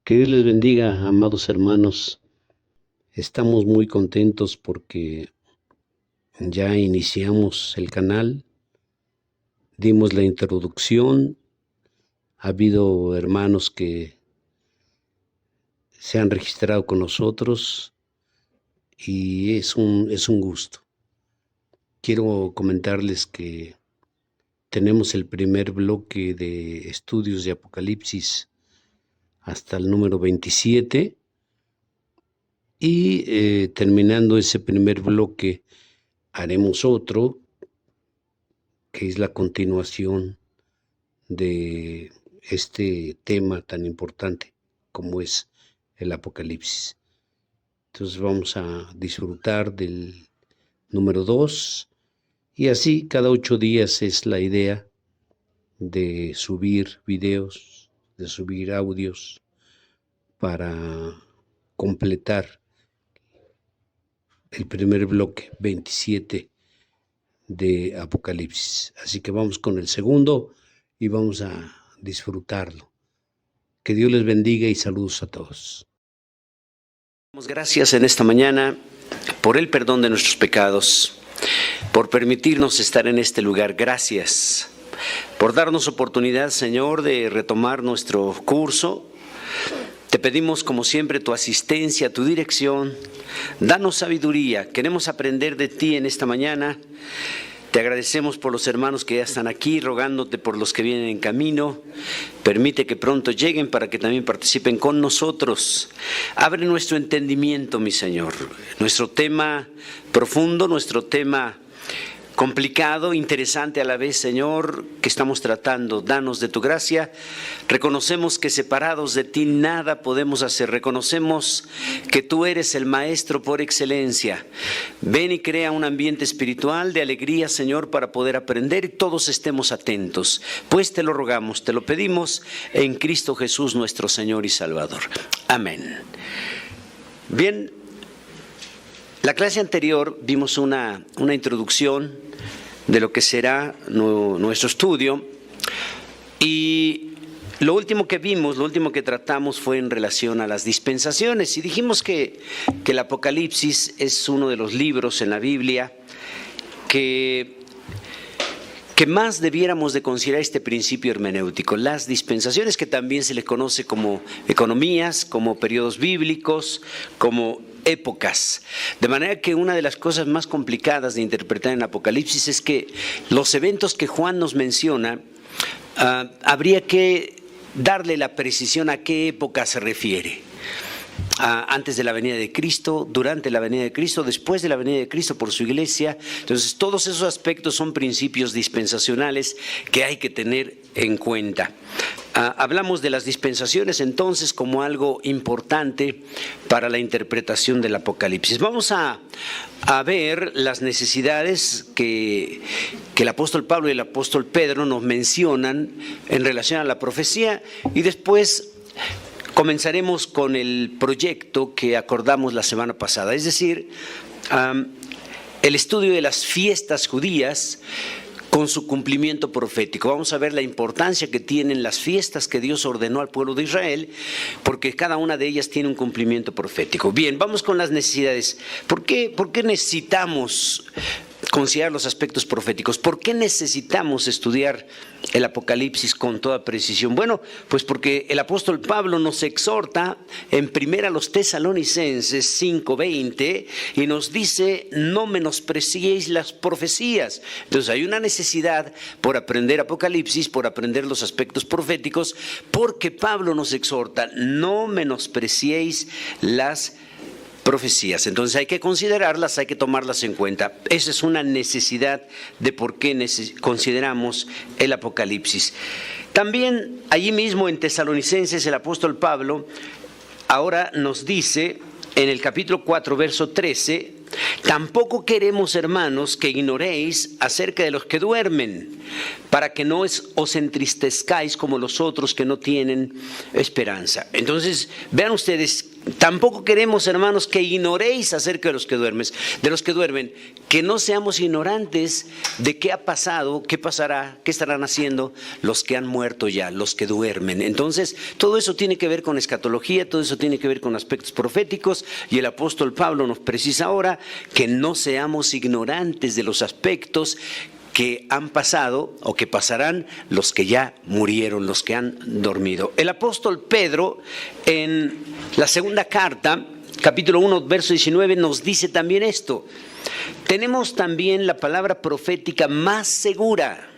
Que Dios les bendiga, amados hermanos. Estamos muy contentos porque ya iniciamos el canal, dimos la introducción, ha habido hermanos que se han registrado con nosotros y es un gusto. Quiero comentarles que tenemos el primer bloque de estudios de Apocalipsis hasta el número 27 y terminando ese primer bloque haremos otro que es la continuación de este tema tan importante como es el Apocalipsis. Entonces vamos a disfrutar del número 2 y así cada 8 días es la idea de subir videos, de subir audios para completar el primer bloque 27 de Apocalipsis. Así que vamos con el segundo y vamos a disfrutarlo. Que Dios les bendiga y saludos a todos. Damos gracias en esta mañana por el perdón de nuestros pecados, por permitirnos estar en este lugar. Gracias por darnos oportunidad, Señor, de retomar nuestro curso. Te pedimos, como siempre, tu asistencia, tu dirección. Danos sabiduría. Queremos aprender de ti en esta mañana. Te agradecemos por los hermanos que ya están aquí, rogándote por los que vienen en camino. Permite que pronto lleguen para que también participen con nosotros. Abre nuestro entendimiento, mi Señor. Nuestro tema profundo, nuestro tema complicado, interesante a la vez, Señor, que estamos tratando. Danos de tu gracia. Reconocemos que separados de ti nada podemos hacer. Reconocemos que tú eres el Maestro por excelencia. Ven y crea un ambiente espiritual de alegría, Señor, para poder aprender y todos estemos atentos. Pues te lo rogamos, te lo pedimos en Cristo Jesús, nuestro Señor y Salvador. Amén. Bien. La clase anterior vimos una introducción de lo que será nuestro estudio y lo último que vimos, lo último que tratamos fue en relación a las dispensaciones y dijimos que el Apocalipsis es uno de los libros en la Biblia que más debiéramos de considerar este principio hermenéutico, las dispensaciones, que también se le conoce como economías, como periodos bíblicos, como épocas. De manera que una de las cosas más complicadas de interpretar en Apocalipsis es que los eventos que Juan nos menciona, habría que darle la precisión a qué época se refiere. Antes de la venida de Cristo, durante la venida de Cristo, después de la venida de Cristo por su iglesia. Entonces todos esos aspectos son principios dispensacionales que hay que tener en cuenta. Hablamos de las dispensaciones entonces como algo importante para la interpretación del Apocalipsis. Vamos a ver las necesidades que el apóstol Pablo y el apóstol Pedro nos mencionan en relación a la profecía y después comenzaremos con el proyecto que acordamos la semana pasada, es decir, el estudio de las fiestas judías con su cumplimiento profético. Vamos a ver la importancia que tienen las fiestas que Dios ordenó al pueblo de Israel, porque cada una de ellas tiene un cumplimiento profético. Bien, vamos con las necesidades. ¿Por qué necesitamos considerar los aspectos proféticos? ¿Por qué necesitamos estudiar el Apocalipsis con toda precisión? Bueno, pues porque el apóstol Pablo nos exhorta en 1 Tesalonicenses 5:20 y nos dice: no menospreciéis las profecías. Entonces hay una necesidad por aprender Apocalipsis, por aprender los aspectos proféticos, porque Pablo nos exhorta: no menospreciéis las profecías. Entonces hay que considerarlas, hay que tomarlas en cuenta. Esa es una necesidad de por qué consideramos el Apocalipsis. También allí mismo en Tesalonicenses el apóstol Pablo ahora nos dice en el capítulo 4 verso 13: tampoco queremos, hermanos, que ignoréis acerca de los que duermen, para que no os entristezcáis como los otros que no tienen esperanza. Entonces vean ustedes Tampoco queremos, hermanos, que ignoréis acerca de los que duermen, que no seamos ignorantes de qué ha pasado, qué pasará, qué estarán haciendo los que han muerto ya, los que duermen. Entonces, todo eso tiene que ver con escatología, todo eso tiene que ver con aspectos proféticos, y el apóstol Pablo nos precisa ahora que no seamos ignorantes de los aspectos que han pasado o que pasarán los que ya murieron, los que han dormido. El apóstol Pedro, en la segunda carta, capítulo 1, verso 19, nos dice también esto: tenemos también la palabra profética más segura,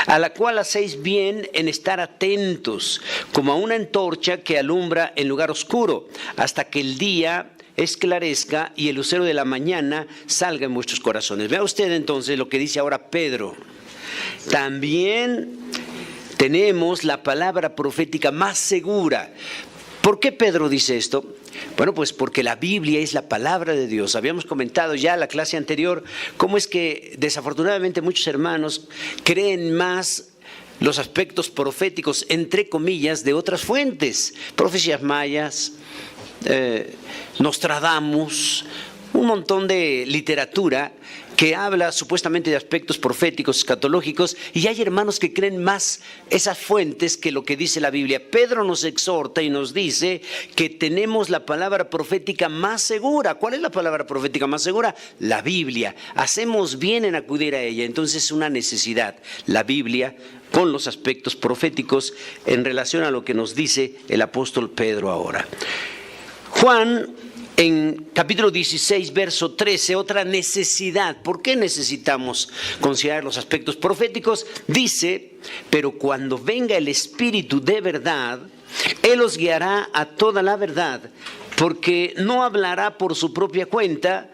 a la cual hacéis bien en estar atentos, como a una antorcha que alumbra en lugar oscuro, hasta que el día esclarezca y el lucero de la mañana salga en vuestros corazones. Vea usted entonces lo que dice ahora Pedro. También tenemos la palabra profética más segura. ¿Por qué Pedro dice esto? Bueno, pues porque la Biblia es la palabra de Dios. Habíamos comentado ya en la clase anterior cómo es que desafortunadamente muchos hermanos creen más los aspectos proféticos, entre comillas, de otras fuentes, profecías mayas, Nostradamus, un montón de literatura que habla supuestamente de aspectos proféticos, escatológicos, y hay hermanos que creen más esas fuentes que lo que dice la Biblia. Pedro nos exhorta y nos dice que tenemos la palabra profética más segura. ¿Cuál es la palabra profética más segura? La Biblia. Hacemos bien en acudir a ella. Entonces es una necesidad, la Biblia, con los aspectos proféticos en relación a lo que nos dice el apóstol Pedro ahora. Juan, en capítulo 16, verso 13, otra necesidad. ¿Por qué necesitamos considerar los aspectos proféticos? Dice: pero cuando venga el Espíritu de verdad, Él os guiará a toda la verdad, porque no hablará por su propia cuenta,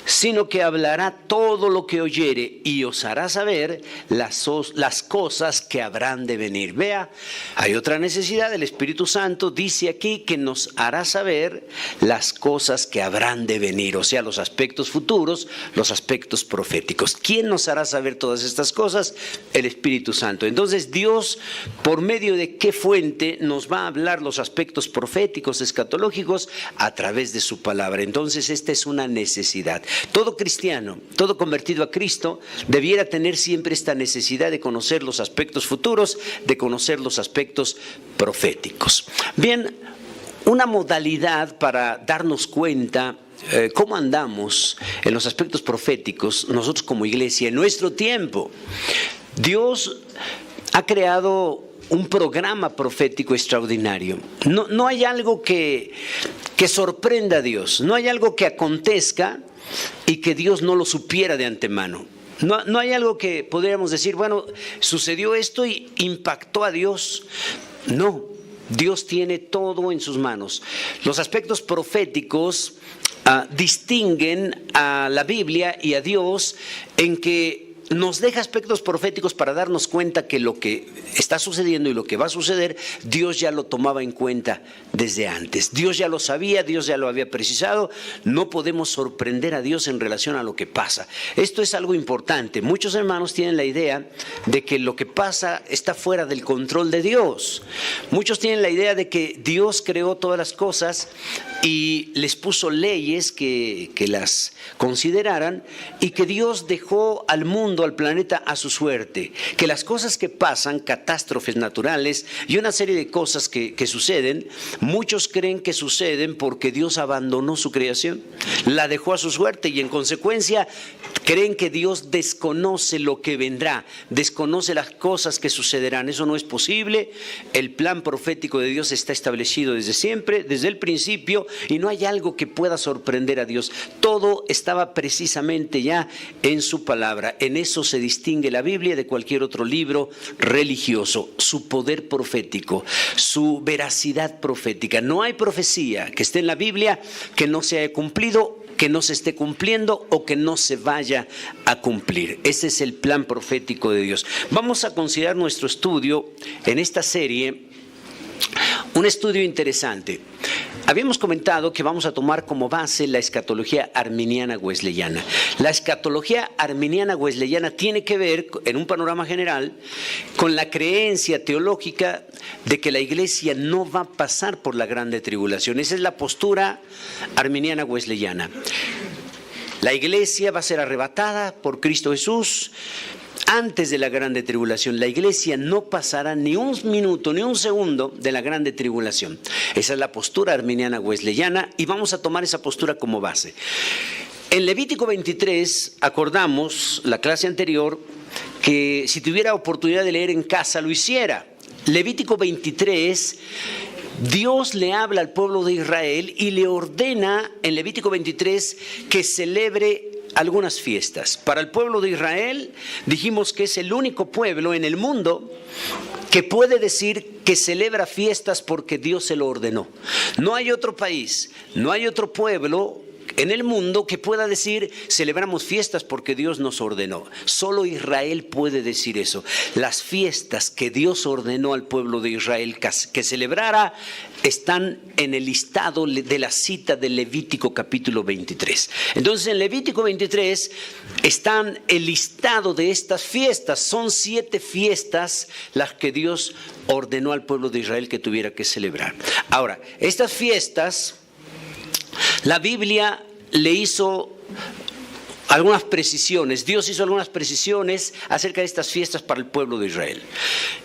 sino que hablará todo lo que oyere y os hará saber las cosas que habrán de venir. Vea, hay otra necesidad. El Espíritu Santo dice aquí que nos hará saber las cosas que habrán de venir, o sea, los aspectos futuros, los aspectos proféticos. ¿Quién nos hará saber todas estas cosas? El Espíritu Santo. Entonces, Dios, ¿por medio de qué fuente nos va a hablar los aspectos proféticos, escatológicos? A través de su palabra. Entonces, esta es una necesidad. Todo cristiano, todo convertido a Cristo, debiera tener siempre esta necesidad de conocer los aspectos futuros, de conocer los aspectos proféticos. Bien, una modalidad para darnos cuenta cómo andamos en los aspectos proféticos, nosotros como iglesia, en nuestro tiempo. Dios ha creado un programa profético extraordinario. No hay algo que sorprenda a Dios, no hay algo que acontezca y que Dios no lo supiera de antemano. No hay algo que podríamos decir, bueno, sucedió esto y impactó a Dios. No, Dios tiene todo en sus manos. Los aspectos proféticos distinguen a la Biblia y a Dios en que nos deja aspectos proféticos para darnos cuenta que lo que está sucediendo y lo que va a suceder, Dios ya lo tomaba en cuenta desde antes. Dios ya lo sabía, Dios ya lo había precisado. No podemos sorprender a Dios en relación a lo que pasa. Esto es algo importante. Muchos hermanos tienen la idea de que lo que pasa está fuera del control de Dios. Muchos tienen la idea de que Dios creó todas las cosas y les puso leyes que las consideraran, y que Dios dejó al mundo, al planeta, a su suerte, que las cosas que pasan, catástrofes naturales y una serie de cosas que suceden, muchos creen que suceden porque Dios abandonó su creación, la dejó a su suerte, y en consecuencia creen que Dios desconoce lo que vendrá, desconoce las cosas que sucederán. Eso no es posible. El plan profético de Dios está establecido desde siempre, desde el principio, y no hay algo que pueda sorprender a Dios. Todo estaba precisamente ya en su palabra. En eso se distingue la Biblia de cualquier otro libro religioso: su poder profético, su veracidad profética. No hay profecía que esté en la Biblia que no se haya cumplido, que no se esté cumpliendo o que no se vaya a cumplir. Ese es el plan profético de Dios. Vamos a considerar nuestro estudio en esta serie un estudio interesante. Habíamos comentado que vamos a tomar como base la escatología arminiana wesleyana. La escatología arminiana wesleyana tiene que ver, en un panorama general, con la creencia teológica de que la iglesia no va a pasar por la grande tribulación. Esa es la postura arminiana wesleyana. La iglesia va a ser arrebatada por Cristo Jesús antes de la grande tribulación. La iglesia no pasará ni un minuto, ni un segundo de la grande tribulación. Esa es la postura arminiana wesleyana y vamos a tomar esa postura como base. En Levítico 23 acordamos, la clase anterior, que si tuviera oportunidad de leer en casa lo hiciera. Levítico 23, Dios le habla al pueblo de Israel y le ordena en Levítico 23 que celebre algunas fiestas. Para el pueblo de Israel dijimos que es el único pueblo en el mundo que puede decir que celebra fiestas porque Dios se lo ordenó. No hay otro país, no hay otro pueblo en el mundo que pueda decir celebramos fiestas porque Dios nos ordenó. Solo Israel puede decir eso. Las fiestas que Dios ordenó al pueblo de Israel que celebrara están en el listado de la cita de Levítico capítulo 23. Entonces en Levítico 23 están el listado de estas fiestas. Son 7 fiestas las que Dios ordenó al pueblo de Israel que tuviera que celebrar. Ahora, estas fiestas, la Biblia le hizo algunas precisiones. Dios hizo algunas precisiones acerca de estas fiestas para el pueblo de Israel.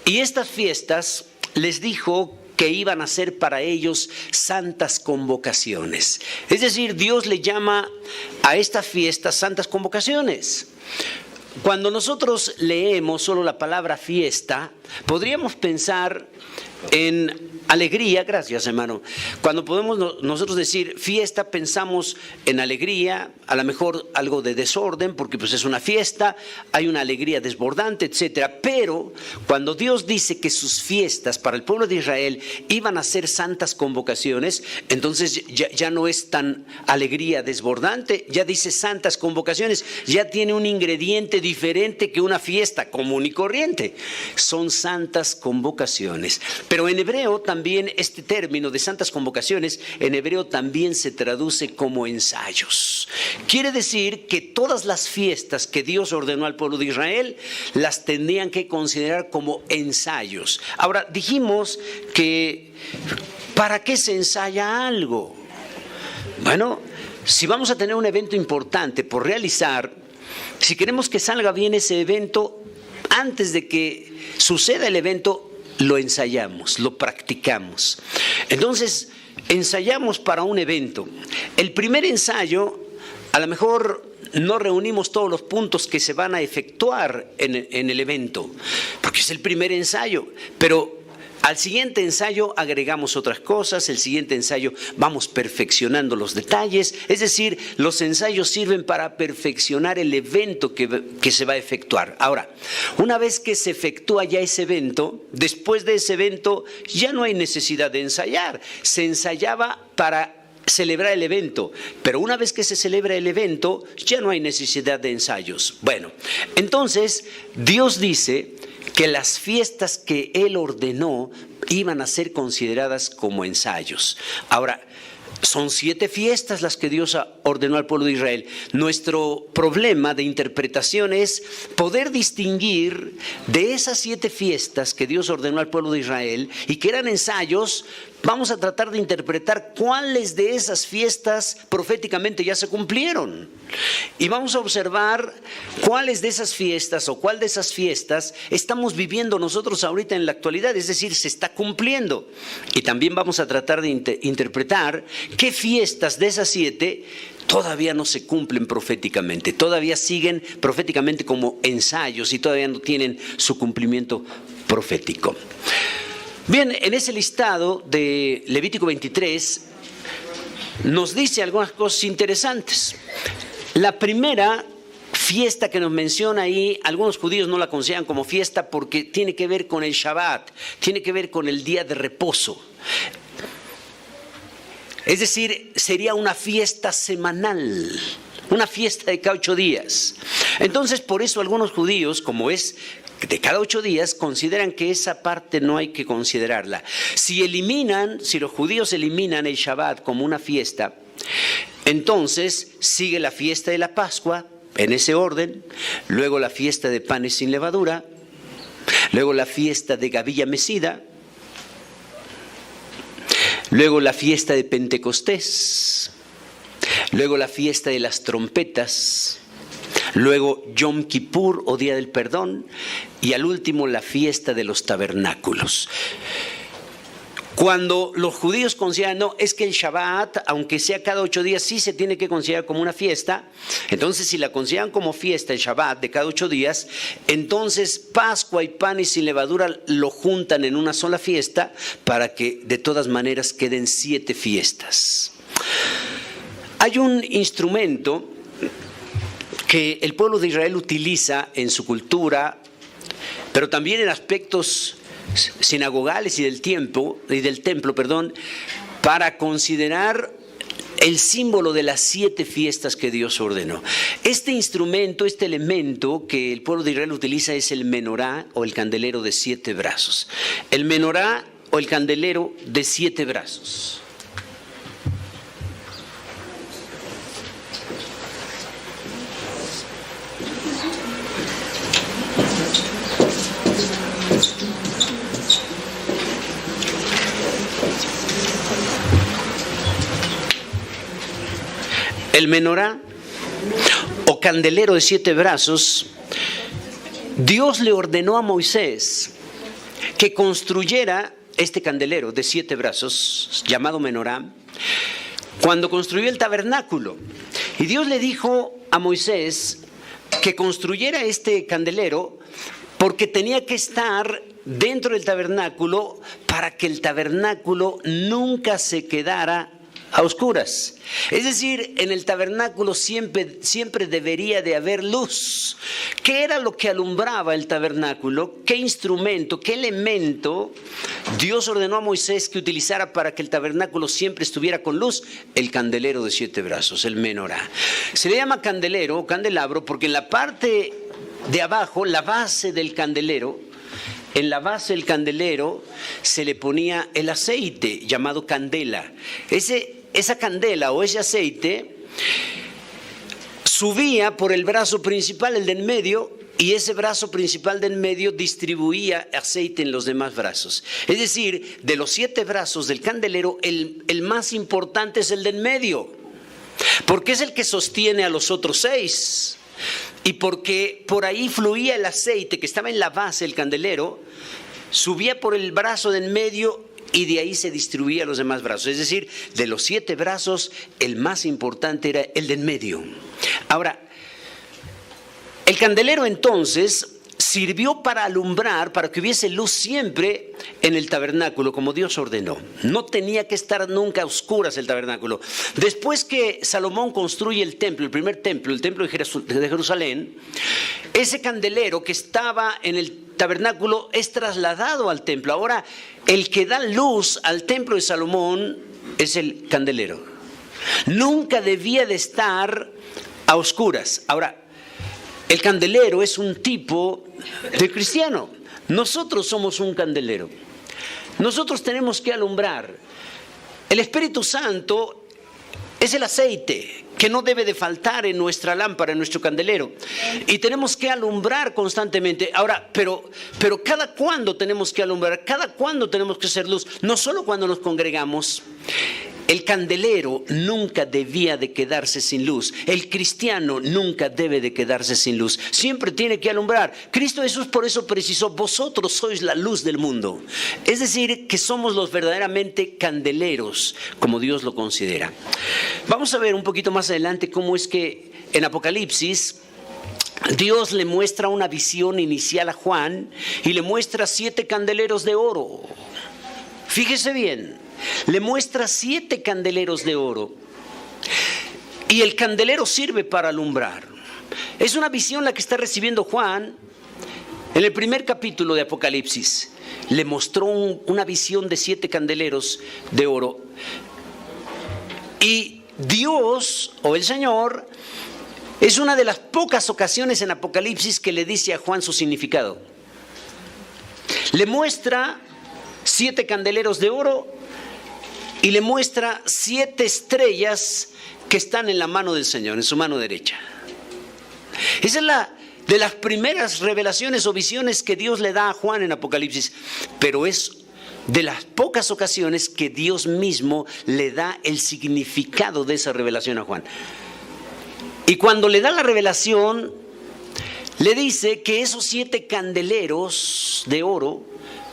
Y estas fiestas les dijo que iban a ser para ellos santas convocaciones. Es decir, Dios le llama a estas fiestas santas convocaciones. Cuando nosotros leemos solo la palabra fiesta, podríamos pensar en alegría. Gracias, hermano. Cuando podemos nosotros decir fiesta, pensamos en alegría, a lo mejor algo de desorden, porque pues es una fiesta, hay una alegría desbordante, etcétera. Pero cuando Dios dice que sus fiestas para el pueblo de Israel iban a ser santas convocaciones, entonces ya no es tan alegría desbordante, ya dice santas convocaciones, ya tiene un ingrediente diferente que una fiesta común y corriente. Son santas convocaciones. Pero en hebreo también este término de santas convocaciones, en hebreo también se traduce como ensayos. Quiere decir que todas las fiestas que Dios ordenó al pueblo de Israel las tendrían que considerar como ensayos. Ahora, dijimos que ¿para qué se ensaya algo? Bueno, si vamos a tener un evento importante por realizar, si queremos que salga bien ese evento, antes de que suceda el evento, lo ensayamos, lo practicamos. Entonces, ensayamos para un evento. El primer ensayo, a lo mejor no reunimos todos los puntos que se van a efectuar en el evento, porque es el primer ensayo, pero al siguiente ensayo agregamos otras cosas, el siguiente ensayo vamos perfeccionando los detalles, es decir, los ensayos sirven para perfeccionar el evento que se va a efectuar. Ahora, una vez que se efectúa ya ese evento, después de ese evento ya no hay necesidad de ensayar, se ensayaba para celebrar el evento, pero una vez que se celebra el evento ya no hay necesidad de ensayos. Bueno, entonces Dios dice que las fiestas que Él ordenó iban a ser consideradas como ensayos. Ahora, son 7 fiestas las que Dios ordenó al pueblo de Israel. Nuestro problema de interpretación es poder distinguir de esas 7 fiestas que Dios ordenó al pueblo de Israel y que eran ensayos. Vamos a tratar de interpretar cuáles de esas fiestas proféticamente ya se cumplieron. Y vamos a observar cuáles de esas fiestas o cuál de esas fiestas estamos viviendo nosotros ahorita en la actualidad, es decir, se está cumpliendo. Y también vamos a tratar de interpretar qué fiestas de esas 7 todavía no se cumplen proféticamente, todavía siguen proféticamente como ensayos y todavía no tienen su cumplimiento profético. Bien, en ese listado de Levítico 23 nos dice algunas cosas interesantes. La primera fiesta que nos menciona ahí, algunos judíos no la consideran como fiesta porque tiene que ver con el Shabbat, tiene que ver con el día de reposo. Es decir, sería una fiesta semanal, una fiesta de cada 8 días. Entonces, por eso algunos judíos, como es de cada 8 días, consideran que esa parte no hay que considerarla. Si los judíos eliminan el Shabbat como una fiesta, entonces sigue la fiesta de la Pascua, en ese orden, luego la fiesta de panes sin levadura, luego la fiesta de gavilla mecida, luego la fiesta de Pentecostés, luego la fiesta de las trompetas, luego Yom Kippur o Día del Perdón, y al último la fiesta de los tabernáculos. Cuando los judíos consideran, no, es que el Shabbat, aunque sea cada 8 días, sí se tiene que considerar como una fiesta. Entonces, si la consideran como fiesta el Shabbat de cada 8 días, entonces Pascua y panes sin levadura lo juntan en una sola fiesta para que de todas maneras queden 7 fiestas. Hay un instrumento que el pueblo de Israel utiliza en su cultura, pero también en aspectos sinagogales y del templo, para considerar el símbolo de las 7 fiestas que Dios ordenó. Este instrumento, este elemento que el pueblo de Israel utiliza es el menorá o el candelero de 7 brazos. El menorá o el candelero de 7 brazos. El menorá o candelero de 7 brazos, Dios le ordenó a Moisés que construyera este candelero de 7 brazos, llamado menorá, cuando construyó el tabernáculo. Y Dios le dijo a Moisés que construyera este candelero porque tenía que estar dentro del tabernáculo para que el tabernáculo nunca se quedara a oscuras. Es decir, en el tabernáculo siempre debería de haber luz. ¿Qué era lo que alumbraba el tabernáculo? ¿Qué instrumento, qué elemento Dios ordenó a Moisés que utilizara para que el tabernáculo siempre estuviera con luz? El candelero de 7 brazos, el menorá. Se le llama candelero o candelabro porque en la parte de abajo, la base del candelero, en la base del candelero se le ponía el aceite llamado candela. Esa candela o ese aceite subía por el brazo principal, el de en medio, y ese brazo principal de en medio distribuía aceite en los demás brazos. Es decir, de los 7 brazos del candelero, el más importante es el de en medio, porque es el que sostiene a los otros 6. Y porque por ahí fluía el aceite que estaba en la base del candelero, subía por el brazo de en medio y de ahí se distribuía a los demás brazos. Es decir, de los 7 brazos, el más importante era el de en medio. Ahora, el candelero entonces sirvió para alumbrar, para que hubiese luz siempre en el tabernáculo, como Dios ordenó. No tenía que estar nunca a oscuras el tabernáculo. Después que Salomón construye el templo, el primer templo, el templo de Jerusalén, ese candelero que estaba en el tabernáculo es trasladado al templo. Ahora, el que da luz al templo de Salomón es el candelero. Nunca debía de estar a oscuras. Ahora, el candelero es un tipo de cristiano. Nosotros somos un candelero. Nosotros tenemos que alumbrar. El Espíritu Santo es el aceite que no debe de faltar en nuestra lámpara, en nuestro candelero. Y tenemos que alumbrar constantemente. Ahora, pero ¿cada cuándo tenemos que alumbrar? ¿Cada cuándo tenemos que hacer luz? No solo cuando nos congregamos. El candelero nunca debía de quedarse sin luz. El cristiano nunca debe de quedarse sin luz. Siempre tiene que alumbrar. Cristo Jesús por eso precisó: vosotros sois la luz del mundo. Es decir, que somos los verdaderamente candeleros, como Dios lo considera. Vamos a ver un poquito más adelante cómo es que en Apocalipsis Dios le muestra una visión inicial a Juan y le muestra 7 candeleros de oro. Fíjese bien. Le muestra 7 candeleros de oro. Y el candelero sirve para alumbrar. Es una visión la que está recibiendo Juan en el primer capítulo de Apocalipsis. Le mostró una visión de 7 candeleros de oro. Y Dios, o el Señor, es una de las pocas ocasiones en Apocalipsis que le dice a Juan su significado. Le muestra 7 candeleros de oro y le muestra 7 estrellas que están en la mano del Señor, en su mano derecha. Esa es de las primeras revelaciones o visiones que Dios le da a Juan en Apocalipsis, pero es de las pocas ocasiones que Dios mismo le da el significado de esa revelación a Juan. Y cuando le da la revelación, le dice que esos 7 candeleros de oro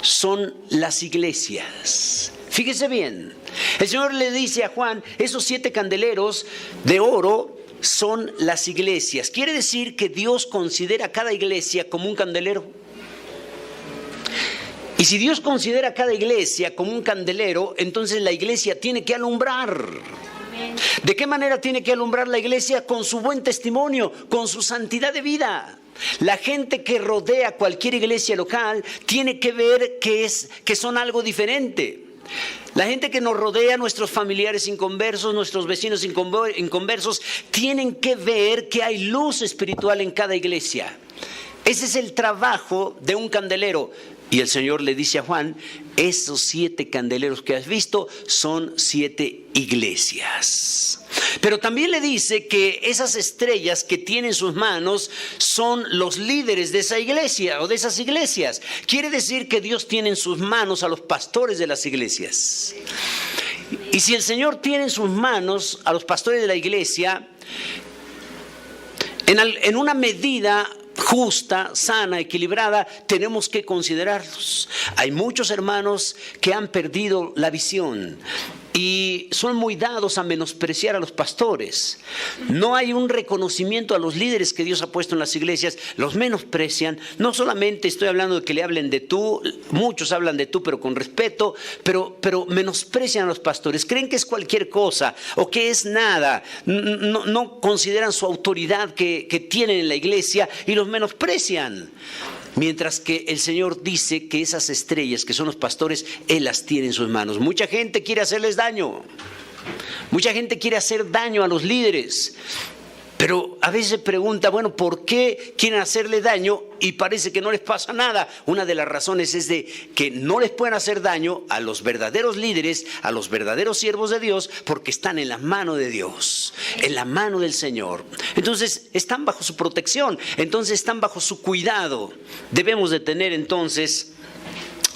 son las iglesias. Fíjese bien, el Señor le dice a Juan, esos 7 candeleros de oro son las iglesias. Quiere decir que Dios considera a cada iglesia como un candelero. Y si Dios considera a cada iglesia como un candelero, entonces la iglesia tiene que alumbrar. ¿De qué manera tiene que alumbrar la iglesia? Con su buen testimonio, con su santidad de vida. La gente que rodea cualquier iglesia local tiene que ver que son algo diferente. La gente que nos rodea, nuestros familiares inconversos, nuestros vecinos inconversos, tienen que ver que hay luz espiritual en cada iglesia. Ese es el trabajo de un candelero. Y el Señor le dice a Juan, esos 7 candeleros que has visto son 7 iglesias. Pero también le dice que esas estrellas que tiene en sus manos son los líderes de esa iglesia o de esas iglesias. Quiere decir que Dios tiene en sus manos a los pastores de las iglesias. Y si el Señor tiene en sus manos a los pastores de la iglesia, en una medida justa, sana, equilibrada, tenemos que considerarlos. Hay muchos hermanos que han perdido la visión y son muy dados a menospreciar a los pastores. No hay un reconocimiento a los líderes que Dios ha puesto en las iglesias, los menosprecian. No solamente estoy hablando de que le hablen de tú, muchos hablan de tú pero con respeto, pero menosprecian a los pastores, creen que es cualquier cosa o que es nada, no consideran su autoridad que tienen en la iglesia y los menosprecian. Mientras que el Señor dice que esas estrellas que son los pastores, Él las tiene en sus manos. Mucha gente quiere hacerles daño. Mucha gente quiere hacer daño a los líderes. Pero a veces se pregunta, bueno, ¿por qué quieren hacerle daño y parece que no les pasa nada? Una de las razones es de que no les pueden hacer daño a los verdaderos líderes, a los verdaderos siervos de Dios, porque están en la mano de Dios, en la mano del Señor. Entonces están bajo su protección, entonces están bajo su cuidado. Debemos de tener entonces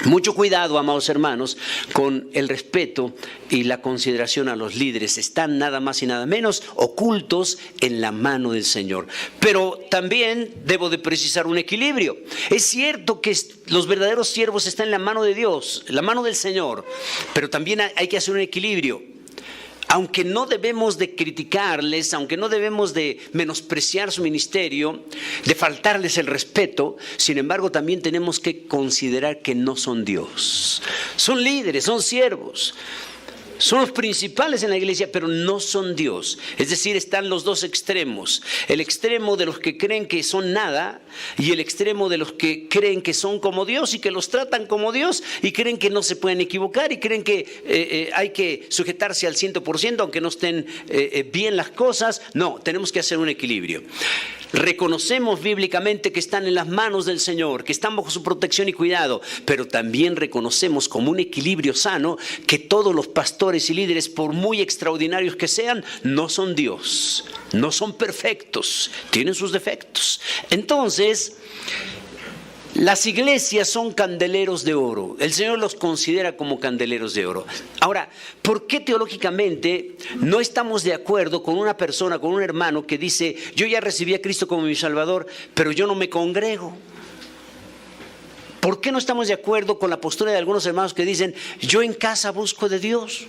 mucho cuidado, amados hermanos, con el respeto y la consideración a los líderes. Están nada más y nada menos ocultos en la mano del Señor. Pero también debo de precisar un equilibrio. Es cierto que los verdaderos siervos están en la mano de Dios, en la mano del Señor, pero también hay que hacer un equilibrio. Aunque no debemos de criticarles, aunque no debemos de menospreciar su ministerio, de faltarles el respeto, sin embargo también tenemos que considerar que no son Dios. Son líderes, son siervos, son los principales en la iglesia, pero no son Dios. Es decir, están los dos extremos. El extremo de los que creen que son nada y el extremo de los que creen que son como Dios y que los tratan como Dios y creen que no se pueden equivocar y creen que hay que sujetarse al 100% aunque no estén bien las cosas. No, tenemos que hacer un equilibrio. Reconocemos bíblicamente que están en las manos del Señor, que están bajo su protección y cuidado, pero también reconocemos como un equilibrio sano que todos los pastores y líderes, por muy extraordinarios que sean, no son Dios, no son perfectos, tienen sus defectos. Entonces, las iglesias son candeleros de oro. El Señor los considera como candeleros de oro. Ahora, ¿por qué teológicamente no estamos de acuerdo con una persona, con un hermano que dice, yo ya recibí a Cristo como mi Salvador, pero yo no me congrego? ¿Por qué no estamos de acuerdo con la postura de algunos hermanos que dicen, yo en casa busco de Dios?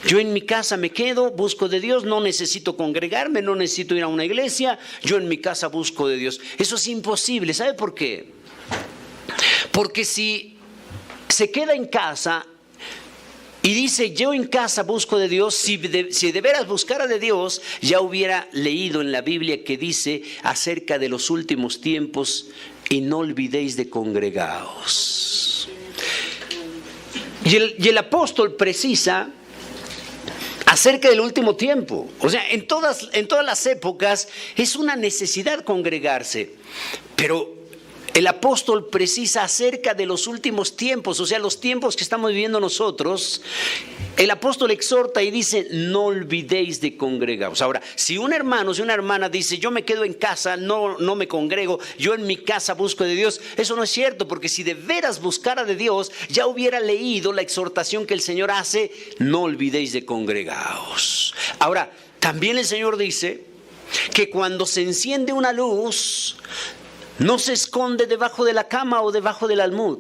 Yo en mi casa me quedo, busco de Dios, no necesito congregarme, no necesito ir a una iglesia, yo en mi casa busco de Dios. Eso es imposible. ¿Sabe por qué? Porque si se queda en casa y dice yo en casa busco de Dios, si de veras buscara de Dios, ya hubiera leído en la Biblia que dice acerca de los últimos tiempos, y no olvidéis de congregaos. Y el apóstol precisa acerca del último tiempo. O sea, en todas las épocas es una necesidad congregarse, pero el apóstol precisa acerca de los últimos tiempos, o sea, los tiempos que estamos viviendo nosotros. El apóstol exhorta y dice, no olvidéis de congregaros. Ahora, si un hermano, si una hermana dice, yo me quedo en casa, no me congrego, yo en mi casa busco de Dios, eso no es cierto, porque si de veras buscara de Dios, ya hubiera leído la exhortación que el Señor hace, no olvidéis de congregaos. Ahora, también el Señor dice que cuando se enciende una luz, no se esconde debajo de la cama o debajo del almud.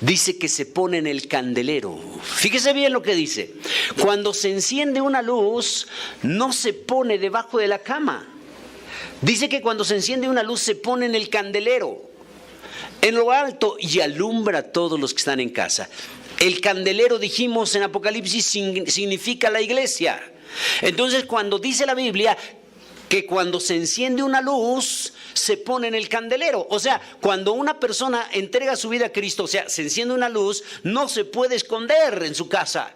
Dice que se pone en el candelero. Fíjese bien lo que dice. Cuando se enciende una luz, no se pone debajo de la cama. Dice que cuando se enciende una luz, se pone en el candelero, en lo alto, y alumbra a todos los que están en casa. El candelero, dijimos en Apocalipsis, significa la iglesia. Entonces, cuando dice la Biblia que cuando se enciende una luz, se pone en el candelero. O sea, cuando una persona entrega su vida a Cristo, o sea, se enciende una luz, no se puede esconder en su casa.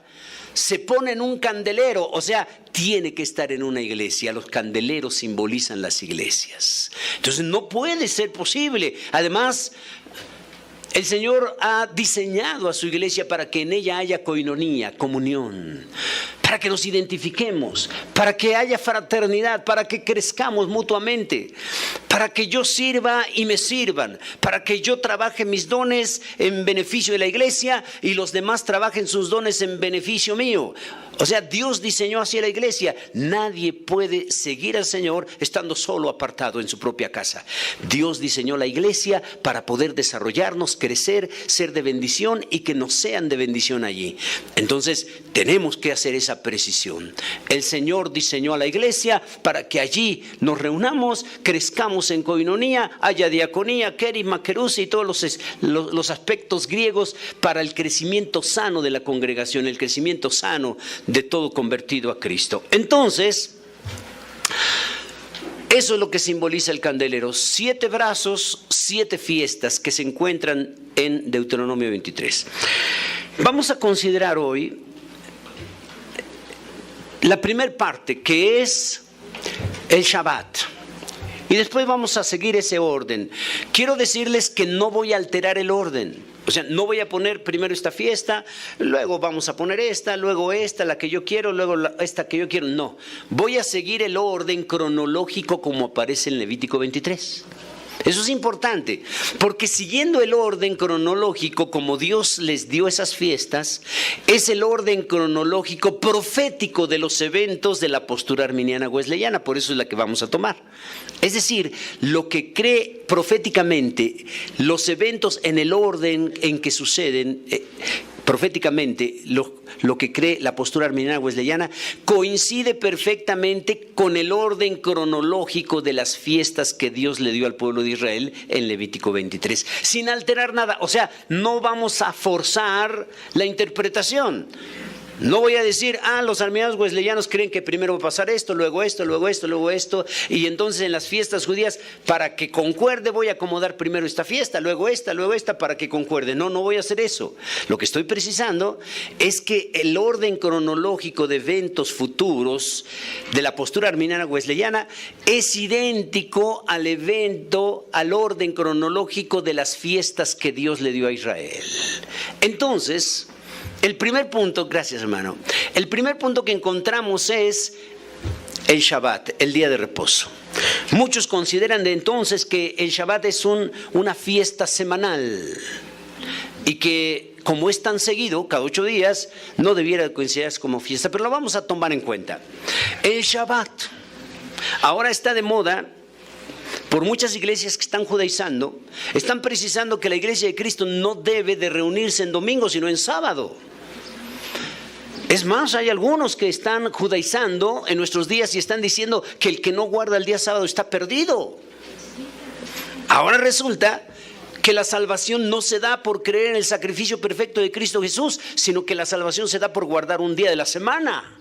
Se pone en un candelero, o sea, tiene que estar en una iglesia. Los candeleros simbolizan las iglesias. Entonces, no puede ser posible. Además, el Señor ha diseñado a su iglesia para que en ella haya koinonía, comunión, para que nos identifiquemos, para que haya fraternidad, para que crezcamos mutuamente, para que yo sirva y me sirvan, para que yo trabaje mis dones en beneficio de la iglesia y los demás trabajen sus dones en beneficio mío. O sea, Dios diseñó así la iglesia. Nadie puede seguir al Señor estando solo, apartado en su propia casa. Dios diseñó la iglesia para poder desarrollarnos, crecer, ser de bendición y que nos sean de bendición allí. Entonces, tenemos que hacer esa precisión. El Señor diseñó a la iglesia para que allí nos reunamos, crezcamos en koinonía, haya diaconía, kerigma, kerusia y todos los aspectos griegos para el crecimiento sano de la congregación, el crecimiento sano de todo convertido a Cristo. Entonces, eso es lo que simboliza el candelero. 7 brazos, 7 fiestas que se encuentran en Deuteronomio 23. Vamos a considerar hoy la primera parte, que es el Shabbat. Y después vamos a seguir ese orden. Quiero decirles que no voy a alterar el orden. O sea, no voy a poner primero esta fiesta, luego vamos a poner esta, luego esta, la que yo quiero, luego esta que yo quiero. No, voy a seguir el orden cronológico como aparece en Levítico 23. Eso es importante, porque siguiendo el orden cronológico como Dios les dio esas fiestas, es el orden cronológico profético de los eventos de la postura arminiana wesleyana, por eso es la que vamos a tomar. Es decir, lo que cree proféticamente, los eventos en el orden en que suceden, proféticamente, lo que cree la postura arminiana wesleyana coincide perfectamente con el orden cronológico de las fiestas que Dios le dio al pueblo de Israel en Levítico 23, sin alterar nada. O sea, no vamos a forzar la interpretación. No voy a decir, los arminianos wesleyanos creen que primero va a pasar esto, luego esto, luego esto, luego esto, y entonces en las fiestas judías, para que concuerde, voy a acomodar primero esta fiesta, luego esta, para que concuerde. No voy a hacer eso. Lo que estoy precisando es que el orden cronológico de eventos futuros de la postura arminiana wesleyana es idéntico al orden cronológico de las fiestas que Dios le dio a Israel. Entonces, el primer punto, gracias hermano, el primer punto que encontramos es el Shabbat, el día de reposo. Muchos consideran de entonces que el Shabbat es una fiesta semanal y que como es tan seguido, cada 8 días, no debiera considerarse como fiesta, pero lo vamos a tomar en cuenta. El Shabbat ahora está de moda. Por muchas iglesias que están judaizando, están precisando que la iglesia de Cristo no debe de reunirse en domingo, sino en sábado. Es más, hay algunos que están judaizando en nuestros días y están diciendo que el que no guarda el día sábado está perdido. Ahora resulta que la salvación no se da por creer en el sacrificio perfecto de Cristo Jesús, sino que la salvación se da por guardar un día de la semana.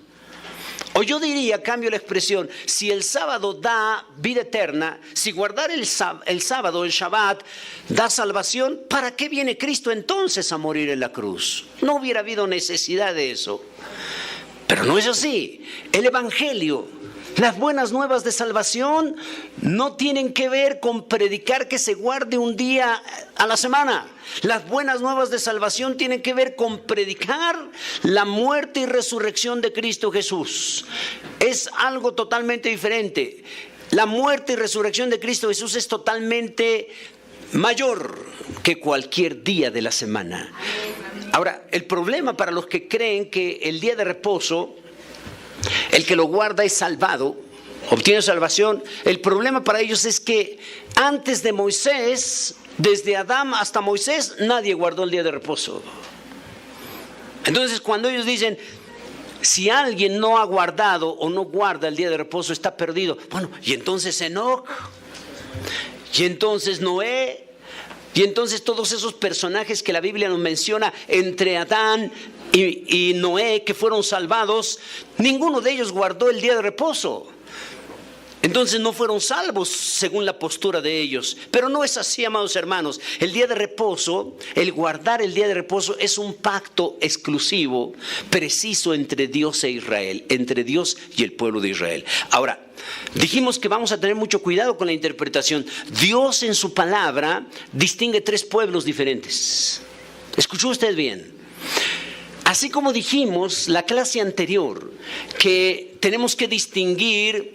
O yo diría, cambio la expresión, si el sábado da vida eterna, si guardar el sábado, el Shabbat, da salvación, ¿para qué viene Cristo entonces a morir en la cruz? No hubiera habido necesidad de eso. Pero no es así. El Evangelio Las buenas nuevas de salvación no tienen que ver con predicar que se guarde un día a la semana. Las buenas nuevas de salvación tienen que ver con predicar la muerte y resurrección de Cristo Jesús. Es algo totalmente diferente. La muerte y resurrección de Cristo Jesús es totalmente mayor que cualquier día de la semana. Ahora, el problema para los que creen que el día de reposo, el que lo guarda es salvado, obtiene salvación, el problema para ellos es que antes de Moisés, desde Adán hasta Moisés, nadie guardó el día de reposo. Entonces, cuando ellos dicen, si alguien no ha guardado o no guarda el día de reposo, está perdido. Bueno, y entonces Enoc, y entonces Noé, y entonces todos esos personajes que la Biblia nos menciona entre Adán y Noé, que fueron salvados, ninguno de ellos guardó el día de reposo. Entonces no fueron salvos según la postura de ellos. Pero no es así, amados hermanos. El día de reposo, el guardar el día de reposo es un pacto exclusivo, preciso entre Dios e Israel, entre Dios y el pueblo de Israel. Ahora, dijimos que vamos a tener mucho cuidado con la interpretación. Dios en su palabra distingue tres pueblos diferentes. ¿Escuchó usted bien? Así como dijimos la clase anterior que tenemos que distinguir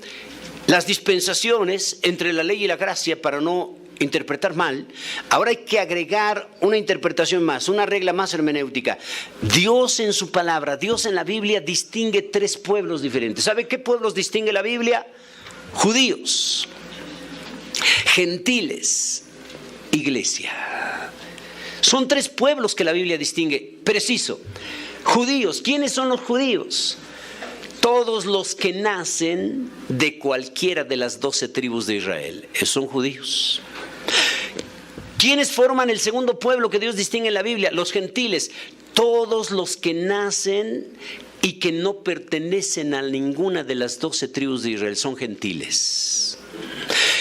las dispensaciones entre la ley y la gracia para no interpretar mal, ahora hay que agregar una interpretación más, una regla más hermenéutica. Dios en su palabra, Dios en la Biblia distingue tres pueblos diferentes. ¿Sabe qué pueblos distingue la Biblia? Judíos, gentiles, iglesia. Son tres pueblos que la Biblia distingue, preciso. Judíos, ¿quiénes son los judíos? Todos los que nacen de cualquiera de las 12 tribus de Israel, esos son judíos. ¿Quiénes forman el segundo pueblo que Dios distingue en la Biblia? Los gentiles, todos los que nacen y que no pertenecen a ninguna de las 12 tribus de Israel, son gentiles.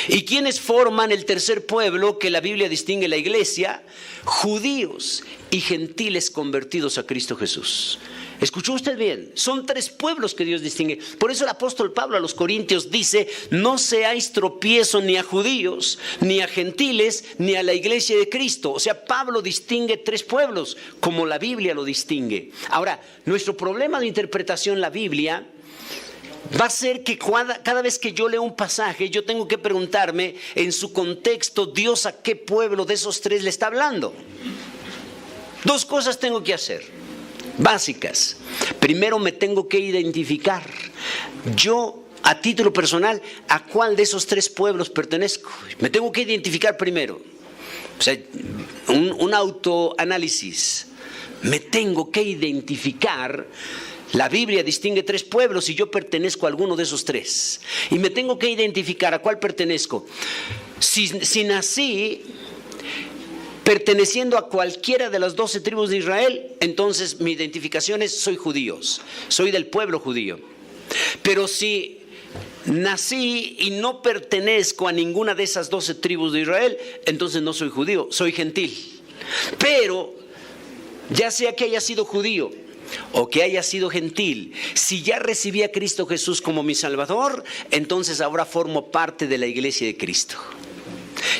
¿Y quiénes forman el tercer pueblo que la Biblia distingue la iglesia? Judíos y gentiles convertidos a Cristo Jesús. ¿Escuchó usted bien? Son tres pueblos que Dios distingue. Por eso el apóstol Pablo a los Corintios dice, no seáis tropiezo ni a judíos, ni a gentiles, ni a la iglesia de Cristo. O sea, Pablo distingue tres pueblos, como la Biblia lo distingue. Ahora, nuestro problema de interpretación de la Biblia va a ser que cada vez que yo leo un pasaje, yo tengo que preguntarme en su contexto, Dios a qué pueblo de esos tres le está hablando. Dos cosas tengo que hacer. Básicas. Primero me tengo que identificar. Yo, a título personal, ¿a cuál de esos tres pueblos pertenezco? Me tengo que identificar primero. O sea, un autoanálisis. Me tengo que identificar. La Biblia distingue tres pueblos y yo pertenezco a alguno de esos tres. Y me tengo que identificar a cuál pertenezco. Si nací perteneciendo a cualquiera de las 12 tribus de Israel, entonces mi identificación es soy judío, soy del pueblo judío. Pero si nací y no pertenezco a ninguna de esas 12 tribus de Israel, entonces no soy judío, soy gentil. Pero ya sea que haya sido judío o que haya sido gentil, si ya recibí a Cristo Jesús como mi Salvador, entonces ahora formo parte de la iglesia de Cristo.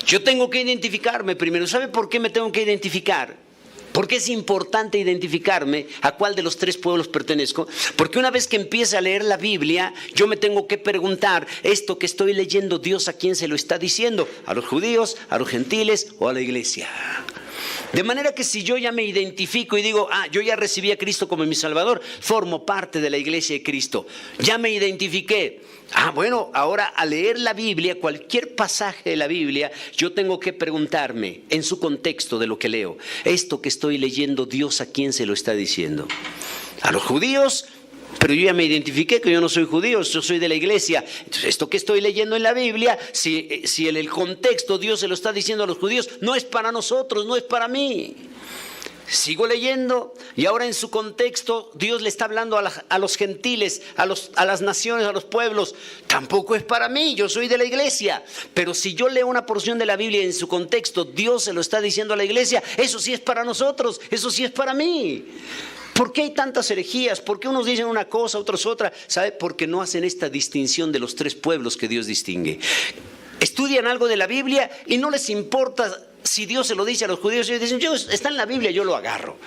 Yo tengo que identificarme primero. ¿Sabe por qué me tengo que identificar? ¿Por qué es importante identificarme a cuál de los tres pueblos pertenezco? Porque una vez que empiece a leer la Biblia, yo me tengo que preguntar, ¿esto que estoy leyendo, Dios a quién se lo está diciendo? ¿A los judíos, a los gentiles o a la iglesia? De manera que si yo ya me identifico y digo, yo ya recibí a Cristo como mi Salvador, formo parte de la iglesia de Cristo. Ya me identifiqué. Bueno, ahora al leer la Biblia, cualquier pasaje de la Biblia, yo tengo que preguntarme en su contexto de lo que leo. Esto que estoy leyendo, Dios a quién se lo está diciendo. ¿A los judíos? Pero yo ya me identifiqué que yo no soy judío, yo soy de la iglesia. Entonces, esto que estoy leyendo en la Biblia, si en el contexto Dios se lo está diciendo a los judíos, no es para nosotros, no es para mí. Sigo leyendo y ahora en su contexto Dios le está hablando a los gentiles, a las naciones, a los pueblos. Tampoco es para mí, yo soy de la iglesia. Pero si yo leo una porción de la Biblia y en su contexto Dios se lo está diciendo a la iglesia, eso sí es para nosotros, eso sí es para mí. ¿Por qué hay tantas herejías? ¿Por qué unos dicen una cosa, otros otra? ¿Sabe? Porque no hacen esta distinción de los tres pueblos que Dios distingue. Estudian algo de la Biblia y no les importa si Dios se lo dice a los judíos. Ellos dicen, está en la Biblia, yo lo agarro.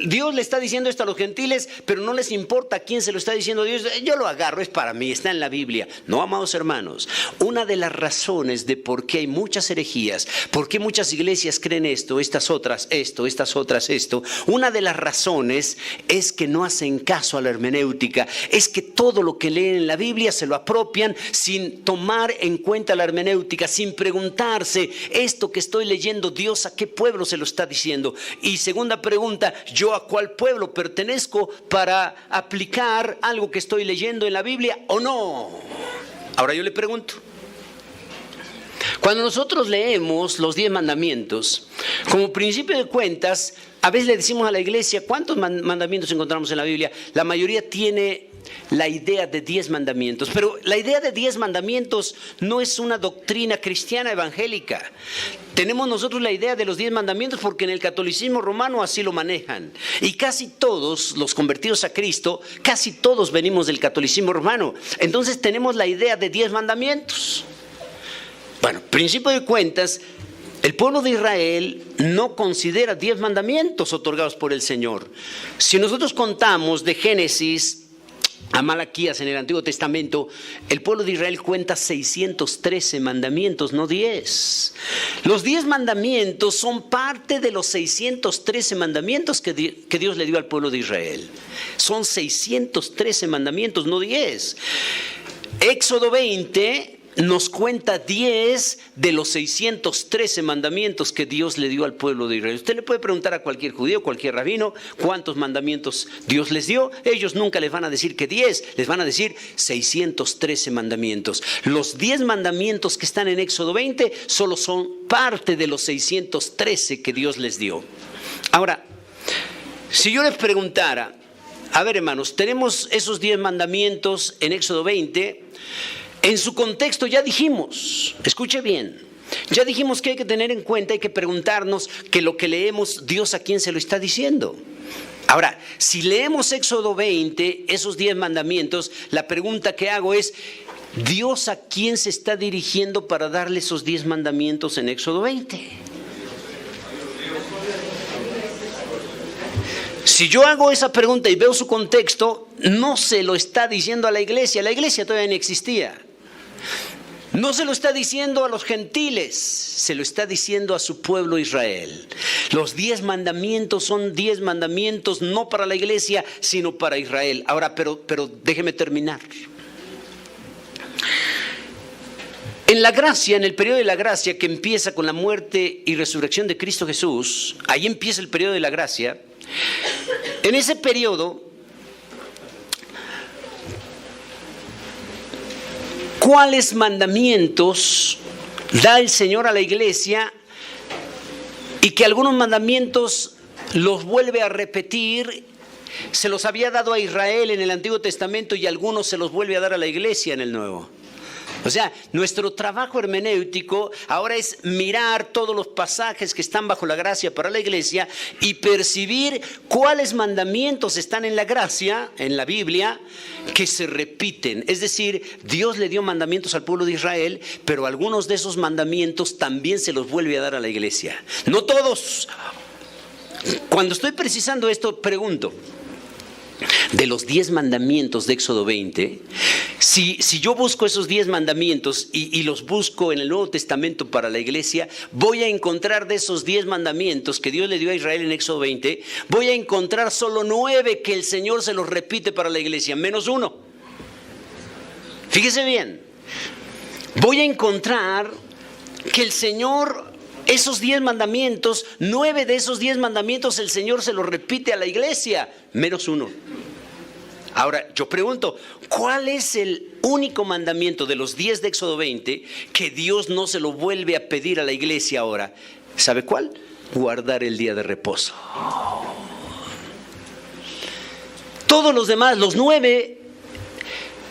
Dios le está diciendo esto a los gentiles, pero no les importa a quién se lo está diciendo Dios. Yo lo agarro, es para mí, está en la Biblia. No, amados hermanos, una de las razones de por qué hay muchas herejías, por qué muchas iglesias creen esto, estas otras esto, una de las razones es que no hacen caso a la hermenéutica, es que todo lo que leen en la Biblia se lo apropian sin tomar en cuenta la hermenéutica, sin preguntarse, esto que estoy leyendo, Dios a qué pueblo se lo está diciendo. Y segunda pregunta, ¿yo a cuál pueblo pertenezco para aplicar algo que estoy leyendo en la Biblia o no? Ahora yo le pregunto, cuando nosotros leemos los 10 mandamientos, como principio de cuentas, a veces le decimos a la iglesia, ¿cuántos mandamientos encontramos en la Biblia? La mayoría tiene la idea de 10 mandamientos, pero la idea de 10 mandamientos no es una doctrina cristiana evangélica. Tenemos nosotros la idea de los 10 mandamientos porque en el catolicismo romano así lo manejan. Y casi todos los convertidos a Cristo, casi todos venimos del catolicismo romano. Entonces tenemos la idea de 10 mandamientos. Bueno, principio de cuentas, el pueblo de Israel no considera 10 mandamientos otorgados por el Señor. Si nosotros contamos de Génesis a Malaquías en el Antiguo Testamento, el pueblo de Israel cuenta 613 mandamientos, no 10. Los 10 mandamientos son parte de los 613 mandamientos que Dios le dio al pueblo de Israel. Son 613 mandamientos, no 10. Éxodo 20 nos cuenta 10 de los 613 mandamientos que Dios le dio al pueblo de Israel. Usted le puede preguntar a cualquier judío, cualquier rabino, cuántos mandamientos Dios les dio. Ellos nunca les van a decir que 10, les van a decir 613 mandamientos. Los 10 mandamientos que están en Éxodo 20 solo son parte de los 613 que Dios les dio. Ahora, si yo les preguntara, a ver hermanos, tenemos esos 10 mandamientos en Éxodo 20, en su contexto ya dijimos, escuche bien, ya dijimos que hay que tener en cuenta, hay que preguntarnos que lo que leemos, Dios a quién se lo está diciendo. Ahora, si leemos Éxodo 20, esos 10 mandamientos, la pregunta que hago es, ¿Dios a quién se está dirigiendo para darle esos 10 mandamientos en Éxodo 20? Si yo hago esa pregunta y veo su contexto, no se lo está diciendo a la iglesia todavía no existía. No se lo está diciendo a los gentiles, se lo está diciendo a su pueblo Israel. Los 10 mandamientos son 10 mandamientos no para la iglesia, sino para Israel. Ahora, pero déjeme terminar. En la gracia, en el periodo de la gracia que empieza con la muerte y resurrección de Cristo Jesús, ahí empieza el periodo de la gracia. En ese periodo, ¿cuáles mandamientos da el Señor a la iglesia y que algunos mandamientos los vuelve a repetir? Se los había dado a Israel en el Antiguo Testamento y algunos se los vuelve a dar a la iglesia en el Nuevo. O sea, nuestro trabajo hermenéutico ahora es mirar todos los pasajes que están bajo la gracia para la iglesia y percibir cuáles mandamientos están en la gracia, en la Biblia, que se repiten. Es decir, Dios le dio mandamientos al pueblo de Israel, pero algunos de esos mandamientos también se los vuelve a dar a la iglesia. No todos. Cuando estoy precisando esto, pregunto, de los 10 mandamientos de Éxodo 20, si yo busco esos 10 mandamientos y los busco en el Nuevo Testamento para la iglesia, voy a encontrar de esos 10 mandamientos que Dios le dio a Israel en Éxodo 20, voy a encontrar solo 9 que el Señor se los repite para la iglesia, menos 1. Fíjese bien, voy a encontrar que el Señor, esos 10 mandamientos, 9 de esos 10 mandamientos el Señor se los repite a la iglesia, menos 1. Ahora, yo pregunto, ¿cuál es el único mandamiento de los 10 de Éxodo 20 que Dios no se lo vuelve a pedir a la iglesia ahora? ¿Sabe cuál? Guardar el día de reposo. Todos los demás, los 9,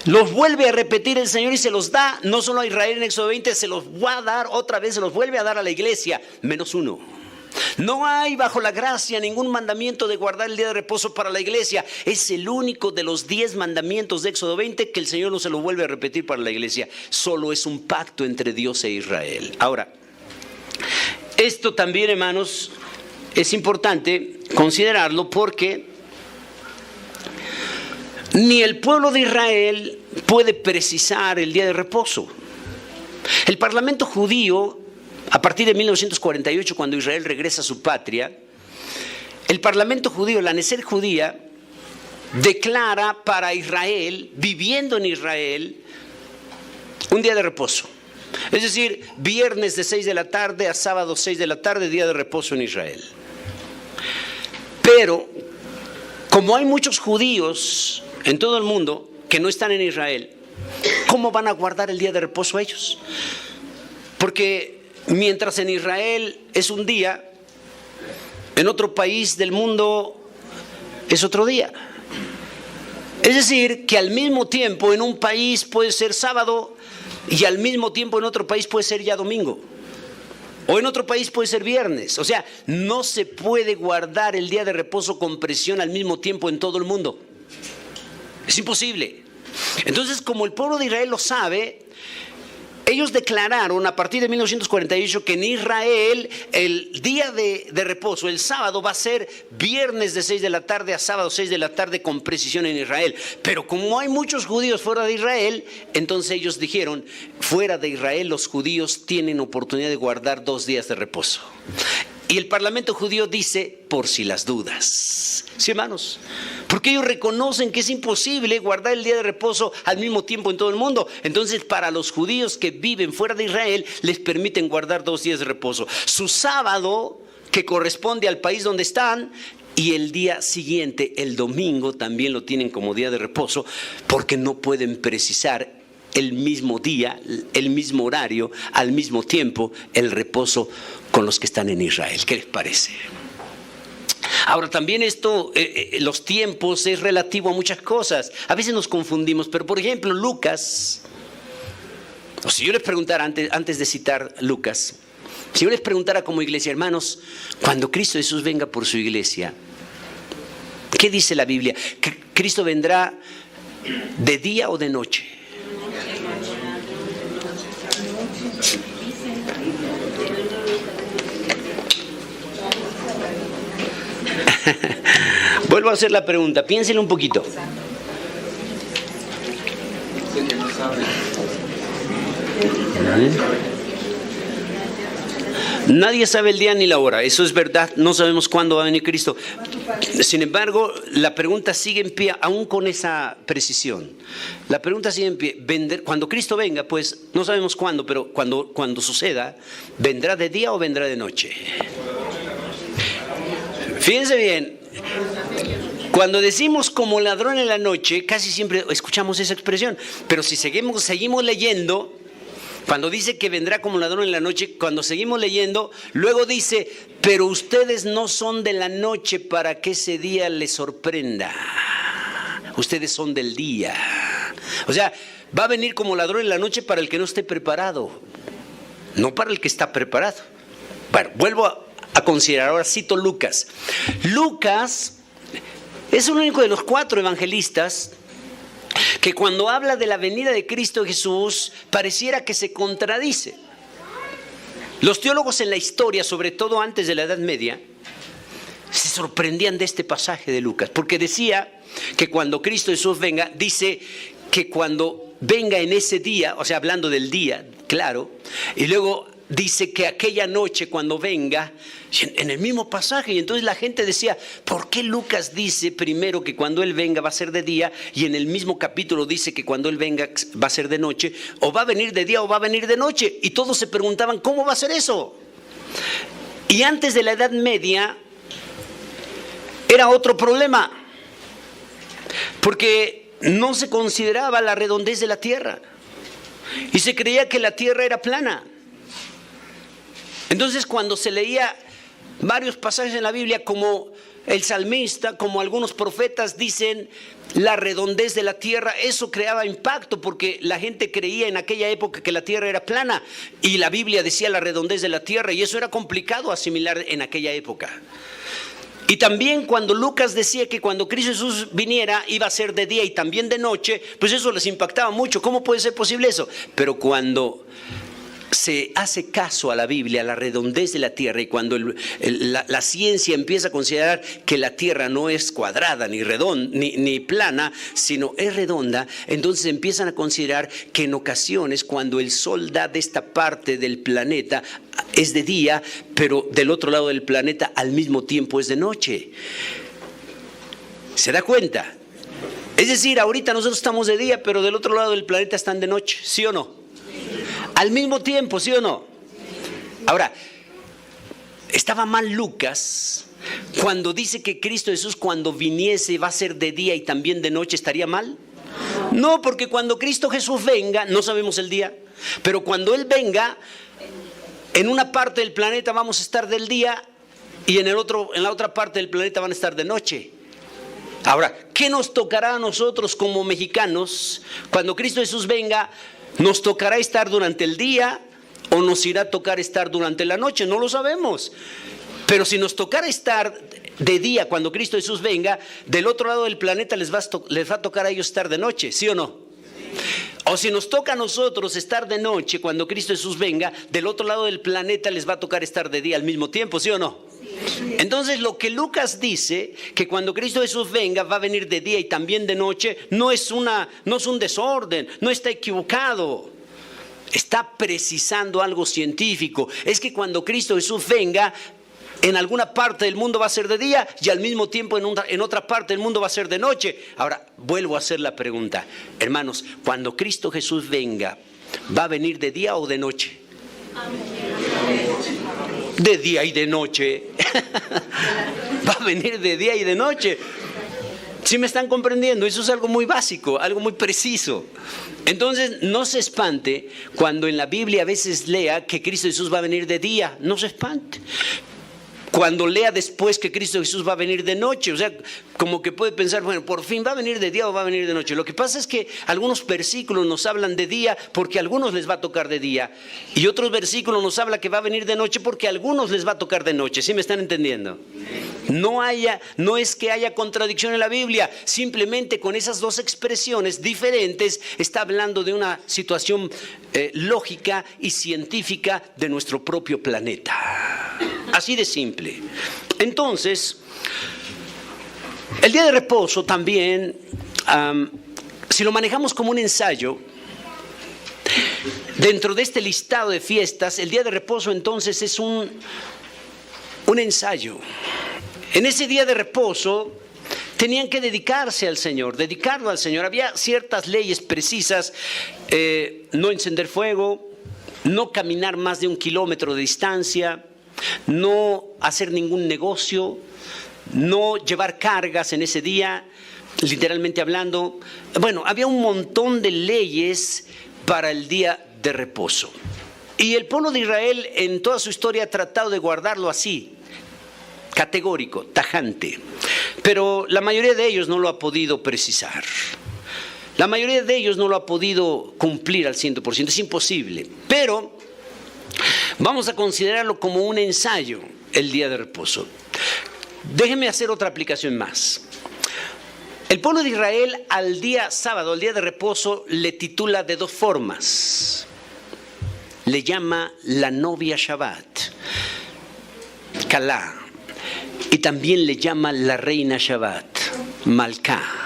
los vuelve a repetir el Señor y se los da no solo a Israel en Éxodo 20, se los va a dar otra vez, se los vuelve a dar a la iglesia, menos 1. No hay bajo la gracia ningún mandamiento de guardar el día de reposo para la iglesia. Es el único de los 10 mandamientos de Éxodo 20 que el Señor no se lo vuelve a repetir para la iglesia. Solo es un pacto entre Dios e Israel. Ahora, esto también, hermanos, es importante considerarlo porque ni el pueblo de Israel puede precisar el día de reposo. El parlamento judío, a partir de 1948, cuando Israel regresa a su patria, el parlamento judío, la Knesset judía, declara para Israel, viviendo en Israel, un día de reposo. Es decir, viernes de 6 de la tarde a sábado 6 de la tarde, día de reposo en Israel. Pero, como hay muchos judíos en todo el mundo que no están en Israel, ¿cómo van a guardar el día de reposo ellos? Porque mientras en Israel es un día, en otro país del mundo es otro día. Es decir, que al mismo tiempo en un país puede ser sábado y al mismo tiempo en otro país puede ser ya domingo. O en otro país puede ser viernes. O sea, no se puede guardar el día de reposo con presión al mismo tiempo en todo el mundo. Es imposible. Entonces, como el pueblo de Israel lo sabe, ellos declararon a partir de 1948 que en Israel el día de reposo, el sábado, va a ser viernes de 6 de la tarde a sábado 6 de la tarde con precisión en Israel. Pero como hay muchos judíos fuera de Israel, entonces ellos dijeron, fuera de Israel los judíos tienen oportunidad de guardar 2 días de reposo. Y el parlamento judío dice, por si las dudas. ¿Sí, hermanos? Porque ellos reconocen que es imposible guardar el día de reposo al mismo tiempo en todo el mundo. Entonces, para los judíos que viven fuera de Israel, les permiten guardar 2 días de reposo. Su sábado, que corresponde al país donde están, y el día siguiente, el domingo, también lo tienen como día de reposo, porque no pueden precisar el mismo día, el mismo horario, al mismo tiempo, el reposo con los que están en Israel. ¿Qué les parece? Ahora, también esto, los tiempos es relativo a muchas cosas. A veces nos confundimos, pero por ejemplo, Lucas, o si yo les preguntara, antes de citar Lucas, si yo les preguntara como iglesia, hermanos, cuando Cristo Jesús venga por su iglesia, ¿qué dice la Biblia? ¿Cristo vendrá de día o de noche? Vuelvo a hacer la pregunta, piénsenlo un poquito. Nadie sabe el día ni la hora, eso es verdad, no sabemos cuándo va a venir Cristo. Sin embargo, la pregunta sigue en pie, aún con esa precisión. La pregunta sigue en pie, cuando Cristo venga, pues no sabemos cuándo, pero cuando suceda, ¿vendrá de día o vendrá de noche? Fíjense bien, cuando decimos como ladrón en la noche, casi siempre escuchamos esa expresión, pero si seguimos leyendo, cuando dice que vendrá como ladrón en la noche, cuando seguimos leyendo, luego dice, pero ustedes no son de la noche para que ese día les sorprenda. Ustedes son del día. O sea, va a venir como ladrón en la noche para el que no esté preparado, no para el que está preparado. Bueno, vuelvo a considerar, ahora cito Lucas. Lucas es el único de los 4 evangelistas que cuando habla de la venida de Cristo Jesús pareciera que se contradice. Los teólogos en la historia, sobre todo antes de la Edad Media, se sorprendían de este pasaje de Lucas, porque decía que cuando Cristo Jesús venga, dice que cuando venga en ese día, o sea, hablando del día, claro, y luego dice que aquella noche cuando venga, en el mismo pasaje, y entonces la gente decía, ¿por qué Lucas dice primero que cuando Él venga va a ser de día, y en el mismo capítulo dice que cuando Él venga va a ser de noche, o va a venir de día o va a venir de noche? Y todos se preguntaban, ¿cómo va a ser eso? Y antes de la Edad Media era otro problema, porque no se consideraba la redondez de la tierra, y se creía que la tierra era plana. Entonces, cuando se leía varios pasajes en la Biblia como el salmista, como algunos profetas dicen, la redondez de la tierra. Eso creaba impacto porque la gente creía en aquella época que la tierra era plana y la Biblia decía la redondez de la tierra, y eso era complicado asimilar en aquella época. Y también cuando Lucas decía que cuando Cristo Jesús viniera iba a ser de día y también de noche, pues eso les impactaba mucho. ¿Cómo puede ser posible eso? Pero cuando se hace caso a la Biblia, a la redondez de la tierra, y cuando la ciencia empieza a considerar que la tierra no es cuadrada ni plana, sino es redonda, entonces empiezan a considerar que en ocasiones cuando el sol da de esta parte del planeta es de día, pero del otro lado del planeta al mismo tiempo es de noche. ¿Se da cuenta? Es decir, ahorita nosotros estamos de día, pero del otro lado del planeta están de noche, ¿sí o no? Al mismo tiempo, ¿sí o no? Ahora, ¿estaba mal Lucas cuando dice que Cristo Jesús cuando viniese va a ser de día y también de noche? ¿Estaría mal? No, porque cuando Cristo Jesús venga, no sabemos el día, pero cuando Él venga, en una parte del planeta vamos a estar del día y en la otra parte del planeta van a estar de noche. Ahora, ¿qué nos tocará a nosotros como mexicanos cuando Cristo Jesús venga? ¿Nos tocará estar durante el día o nos irá a tocar estar durante la noche? No lo sabemos. Pero si nos tocara estar de día cuando Cristo Jesús venga, del otro lado del planeta les va a tocar a ellos estar de noche, ¿sí o no? O si nos toca a nosotros estar de noche cuando Cristo Jesús venga, del otro lado del planeta les va a tocar estar de día al mismo tiempo, ¿sí o no? Entonces lo que Lucas dice, que cuando Cristo Jesús venga va a venir de día y también de noche, no es un desorden, no está equivocado. Está precisando algo científico. Es que cuando Cristo Jesús venga, en alguna parte del mundo va a ser de día y al mismo tiempo en otra parte del mundo va a ser de noche. Ahora, vuelvo a hacer la pregunta. Hermanos, cuando Cristo Jesús venga, ¿va a venir de día o de noche? De día y de noche. Va a venir de día y de noche. ¿Sí me están comprendiendo? Eso es algo muy básico, algo muy preciso. Entonces, no se espante cuando en la Biblia a veces lea que Cristo Jesús va a venir de día. No se espante. Cuando lea después que Cristo Jesús va a venir de noche, o sea, como que puede pensar, bueno, por fin va a venir de día o va a venir de noche. Lo que pasa es que algunos versículos nos hablan de día porque a algunos les va a tocar de día, y otros versículos nos hablan que va a venir de noche porque a algunos les va a tocar de noche. ¿Sí me están entendiendo? No es que haya contradicción en la Biblia, simplemente con esas dos expresiones diferentes está hablando de una situación lógica y científica de nuestro propio planeta. Así de simple. Entonces, el día de reposo también, si lo manejamos como un ensayo, dentro de este listado de fiestas, el día de reposo entonces es un ensayo. En ese día de reposo tenían que dedicarse al Señor, dedicarlo al Señor. Había ciertas leyes precisas, no encender fuego, no caminar más de 1 kilómetro de distancia, no hacer ningún negocio, no llevar cargas en ese día, literalmente hablando. Bueno, había un montón de leyes para el día de reposo. Y el pueblo de Israel en toda su historia ha tratado de guardarlo así, categórico, tajante. Pero la mayoría de ellos no lo ha podido precisar. La mayoría de ellos no lo ha podido cumplir al 100%, es imposible. Pero vamos a considerarlo como un ensayo, el día de reposo. Déjenme hacer otra aplicación más. El pueblo de Israel al día sábado, al día de reposo, le titula de dos formas. Le llama la novia Shabbat, Kalá, y también le llama la reina Shabbat, Malká.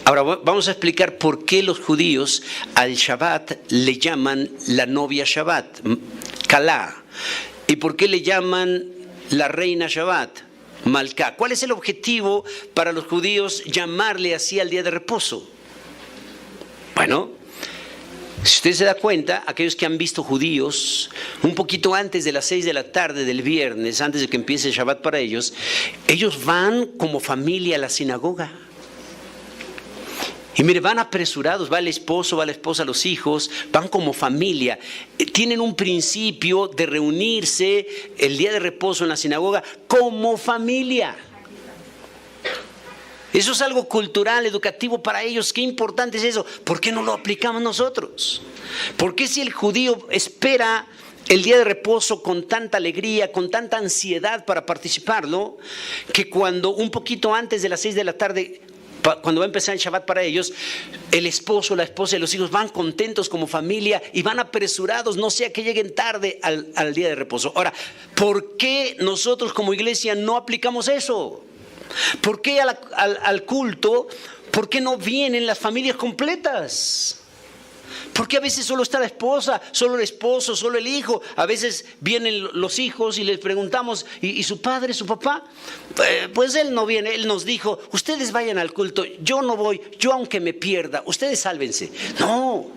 Ahora vamos a explicar por qué los judíos al Shabbat le llaman la novia Shabbat, Kalá, y por qué le llaman la reina Shabbat, Malká. ¿Cuál es el objetivo para los judíos llamarle así al día de reposo? Bueno, si usted se da cuenta, aquellos que han visto judíos un poquito antes de las 6 de la tarde del viernes, antes de que empiece el Shabbat para ellos van como familia a la sinagoga. Y mire, van apresurados, va el esposo, va la esposa, los hijos, van como familia. Tienen un principio de reunirse el día de reposo en la sinagoga como familia. Eso es algo cultural, educativo para ellos. Qué importante es eso. ¿Por qué no lo aplicamos nosotros? ¿Por qué si el judío espera el día de reposo con tanta alegría, con tanta ansiedad para participarlo, que cuando un poquito antes de las 6 de la tarde, cuando va a empezar el Shabbat para ellos, el esposo, la esposa y los hijos van contentos como familia y van apresurados, no sea que lleguen tarde al día de reposo? Ahora, ¿por qué nosotros como iglesia no aplicamos eso? ¿Por qué al culto, por qué no vienen las familias completas? ¿Por qué a veces solo está la esposa, solo el esposo, solo el hijo? A veces vienen los hijos y les preguntamos, ¿y su padre, su papá? Pues él no viene, él nos dijo, ustedes vayan al culto, yo no voy, yo aunque me pierda, ustedes sálvense. No,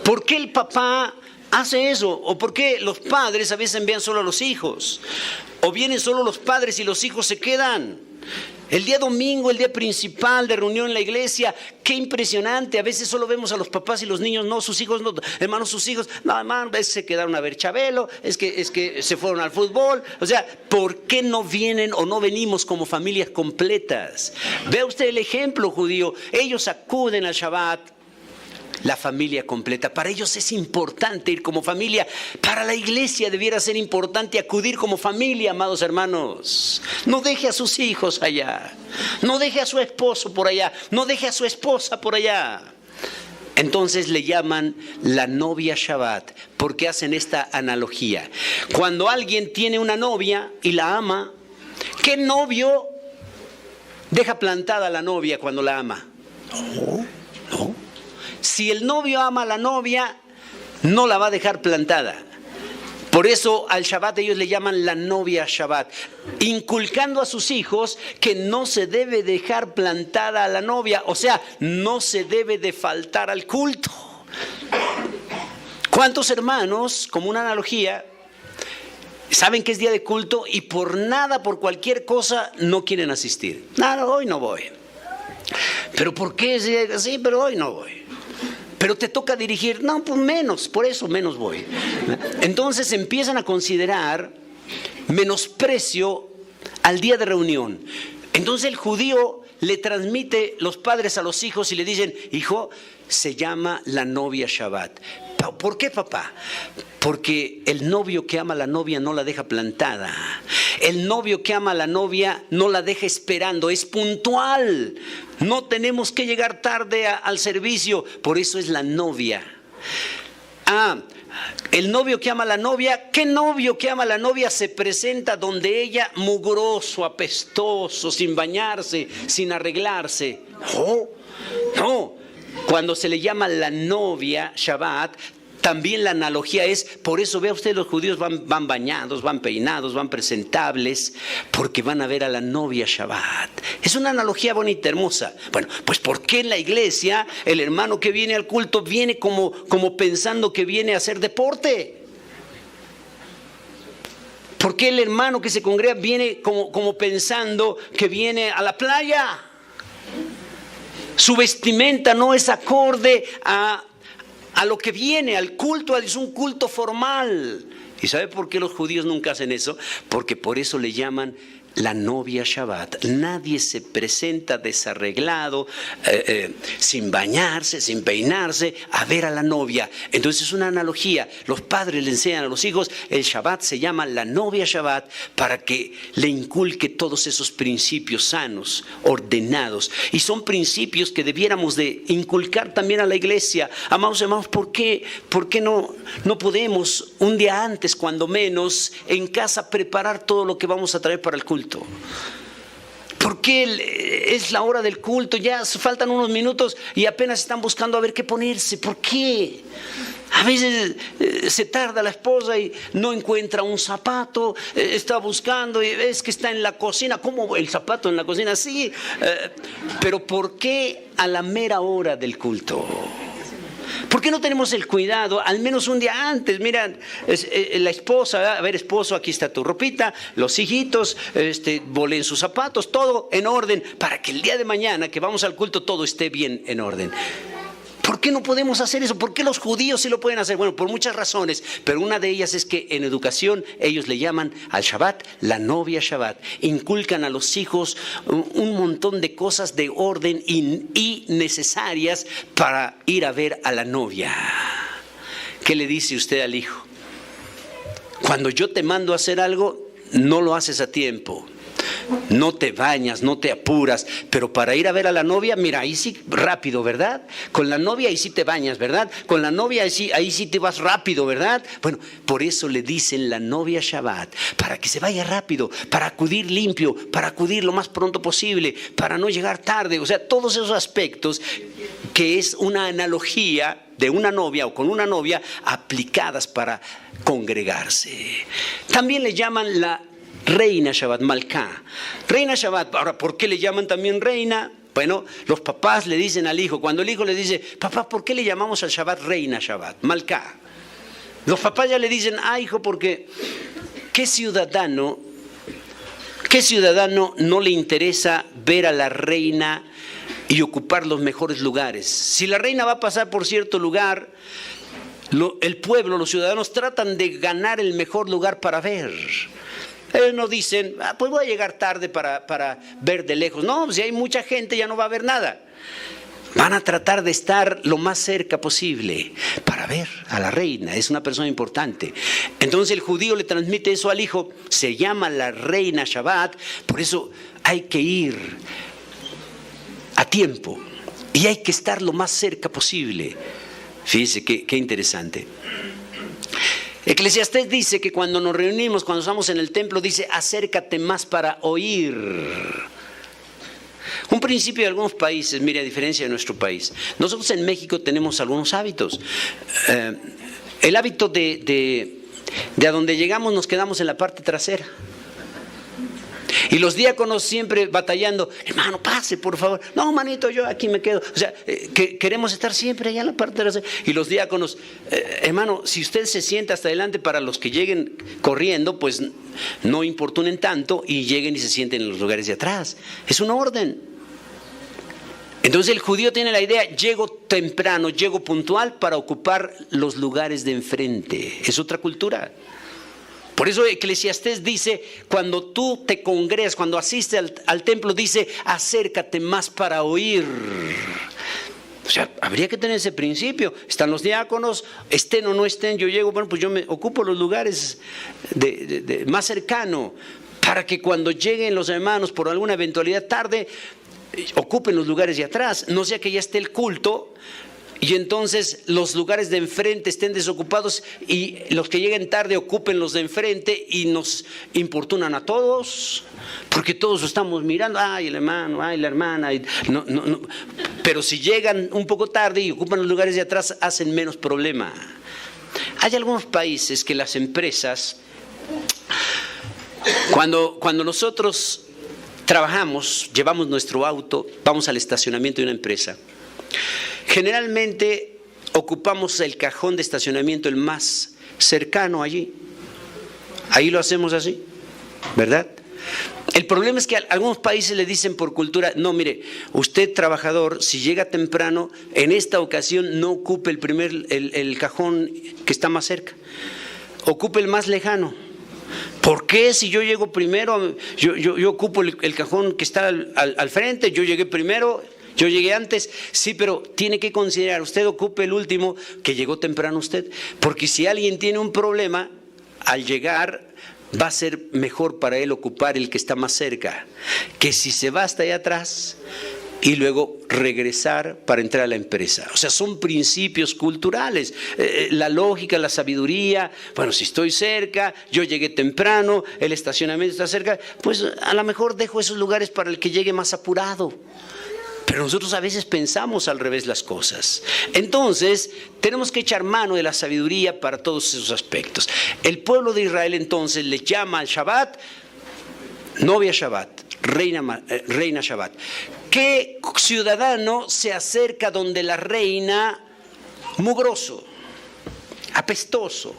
¿por qué el papá hace eso? ¿O por qué los padres a veces envían solo a los hijos? ¿O vienen solo los padres y los hijos se quedan? El día domingo, el día principal de reunión en la iglesia, qué impresionante. A veces solo vemos a los papás y los niños, no, sus hijos, no, hermanos, sus hijos, no, hermano, es que se quedaron a ver Chabelo, es que se fueron al fútbol. O sea, ¿por qué no vienen o no venimos como familias completas? Vea usted el ejemplo judío, ellos acuden al Shabbat, la familia completa. Para ellos es importante ir como familia. Para la iglesia debiera ser importante acudir como familia, amados hermanos. No deje a sus hijos allá. No deje a su esposo por allá. No deje a su esposa por allá. Entonces le llaman la novia Shabbat, porque hacen esta analogía. Cuando alguien tiene una novia y la ama, ¿qué novio deja plantada a la novia cuando la ama? No. Si el novio ama a la novia, no la va a dejar plantada. Por eso al Shabbat ellos le llaman la novia Shabbat, inculcando a sus hijos que no se debe dejar plantada a la novia, o sea, no se debe de faltar al culto. ¿Cuántos hermanos, como una analogía, saben que es día de culto y por nada, por cualquier cosa, no quieren asistir? No, hoy no voy. ¿Pero por qué? Sí, pero hoy no voy. Pero te toca dirigir, no, pues menos, por eso menos voy. Entonces empiezan a considerar menosprecio al día de reunión. Entonces el judío le transmite los padres a los hijos y le dicen, hijo, se llama la novia Shabbat. ¿Por qué, papá? Porque el novio que ama a la novia no la deja plantada. El novio que ama a la novia no la deja esperando, es puntual. No tenemos que llegar tarde al servicio, por eso es la novia. El novio que ama a la novia, ¿qué novio que ama a la novia se presenta donde ella mugroso, apestoso, sin bañarse, sin arreglarse? No. Cuando se le llama la novia Shabbat, también la analogía es, por eso vea usted, los judíos van bañados, van peinados, van presentables, porque van a ver a la novia Shabbat. Es una analogía bonita, hermosa. Bueno, pues ¿por qué en la iglesia el hermano que viene al culto viene como pensando que viene a hacer deporte? ¿Por qué el hermano que se congrega viene como pensando que viene a la playa? Su vestimenta no es acorde a lo que viene, al culto, es un culto formal. ¿Y sabe por qué los judíos nunca hacen eso? Porque por eso le llaman la novia Shabbat. Nadie se presenta desarreglado, sin bañarse, sin peinarse, a ver a la novia. Entonces es una analogía. Los padres le enseñan a los hijos, el Shabbat se llama la novia Shabbat para que le inculque todos esos principios sanos, ordenados. Y son principios que debiéramos de inculcar también a la iglesia. Amados hermanos, ¿por qué no podemos un día antes, cuando menos, en casa preparar todo lo que vamos a traer para el culto? ¿Por qué es la hora del culto? Ya faltan unos minutos y apenas están buscando a ver qué ponerse. ¿Por qué? A veces se tarda la esposa y no encuentra un zapato, está buscando y ves que está en la cocina. ¿Cómo el zapato en la cocina? Sí, pero ¿por qué a la mera hora del culto? ¿Por qué no tenemos el cuidado, al menos un día antes? Mira, la esposa, a ver, esposo, aquí está tu ropita, los hijitos, volen sus zapatos, todo en orden, para que el día de mañana que vamos al culto todo esté bien en orden. ¿Por qué no podemos hacer eso? ¿Por qué los judíos sí lo pueden hacer? Bueno, por muchas razones, pero una de ellas es que en educación ellos le llaman al Shabbat la novia Shabbat. Inculcan a los hijos un montón de cosas de orden y necesarias para ir a ver a la novia. ¿Qué le dice usted al hijo? Cuando yo te mando a hacer algo, no lo haces a tiempo. No te bañas, no te apuras, pero para ir a ver a la novia, mira, ahí sí rápido, ¿verdad? Con la novia ahí sí te bañas, ¿verdad? Con la novia ahí sí te vas rápido, ¿verdad? Bueno, por eso le dicen la novia Shabbat, para que se vaya rápido, para acudir limpio, para acudir lo más pronto posible, para no llegar tarde, o sea, todos esos aspectos que es una analogía de una novia o con una novia aplicadas para congregarse. También le llaman la reina Shabbat, Malká. Reina Shabbat. Ahora, ¿por qué le llaman también reina? Bueno, los papás le dicen al hijo, cuando el hijo le dice, papá, ¿por qué le llamamos al Shabbat reina Shabbat, Malká? Los papás ya le dicen, hijo, porque ¿qué ciudadano no le interesa ver a la reina y ocupar los mejores lugares? Si la reina va a pasar por cierto lugar, el pueblo, los ciudadanos tratan de ganar el mejor lugar para ver. Ellos no dicen, pues voy a llegar tarde para ver de lejos. No, si hay mucha gente ya no va a ver nada. Van a tratar de estar lo más cerca posible para ver a la reina. Es una persona importante. Entonces el judío le transmite eso al hijo. Se llama la reina Shabbat. Por eso hay que ir a tiempo. Y hay que estar lo más cerca posible. Fíjese qué interesante. Eclesiastés dice que cuando nos reunimos, cuando estamos en el templo, dice, acércate más para oír. Un principio de algunos países, mire, a diferencia de nuestro país. Nosotros en México tenemos algunos hábitos. El hábito de a donde llegamos nos quedamos en la parte trasera. Y los diáconos siempre batallando, hermano, pase, por favor. No, manito, yo aquí me quedo. O sea, queremos estar siempre allá en la parte trasera. Y los diáconos, hermano, si usted se sienta hasta adelante para los que lleguen corriendo, pues no importunen tanto y lleguen y se sienten en los lugares de atrás. Es una orden. Entonces el judío tiene la idea, llego temprano, llego puntual para ocupar los lugares de enfrente. Es otra cultura. Por eso Eclesiastés dice, cuando tú te congregas, cuando asistes al templo, dice, acércate más para oír. O sea, habría que tener ese principio. Están los diáconos, estén o no estén, yo llego, bueno, pues yo me ocupo los lugares más cercano, para que cuando lleguen los hermanos por alguna eventualidad tarde, ocupen los lugares de atrás, no sea que ya esté el culto y entonces los lugares de enfrente estén desocupados y los que lleguen tarde ocupen los de enfrente y nos importunan a todos, porque todos estamos mirando, ay el hermano, ay la hermana, no. Pero si llegan un poco tarde y ocupan los lugares de atrás hacen menos problema. Hay algunos países que las empresas, cuando nosotros trabajamos, llevamos nuestro auto, vamos al estacionamiento de una empresa. Generalmente ocupamos el cajón de estacionamiento el más cercano allí. Ahí lo hacemos así, ¿verdad? El problema es que algunos países le dicen por cultura, no, mire, usted trabajador, si llega temprano, en esta ocasión no ocupe el cajón que está más cerca, ocupe el más lejano. ¿Por qué si yo llego primero, yo ocupo el cajón que está al frente, yo llegué primero, yo llegué antes? Sí, pero tiene que considerar, usted ocupe el último, que llegó temprano usted, porque si alguien tiene un problema, al llegar va a ser mejor para él ocupar el que está más cerca, que si se va hasta allá atrás y luego regresar para entrar a la empresa. O sea, son principios culturales, la lógica, la sabiduría. Bueno, si estoy cerca, yo llegué temprano, el estacionamiento está cerca, pues a lo mejor dejo esos lugares para el que llegue más apurado. Pero nosotros a veces pensamos al revés las cosas. Entonces, tenemos que echar mano de la sabiduría para todos esos aspectos. El pueblo de Israel entonces le llama al Shabbat, novia Shabbat, reina Shabbat. ¿Qué ciudadano se acerca donde la reina mugroso, apestoso,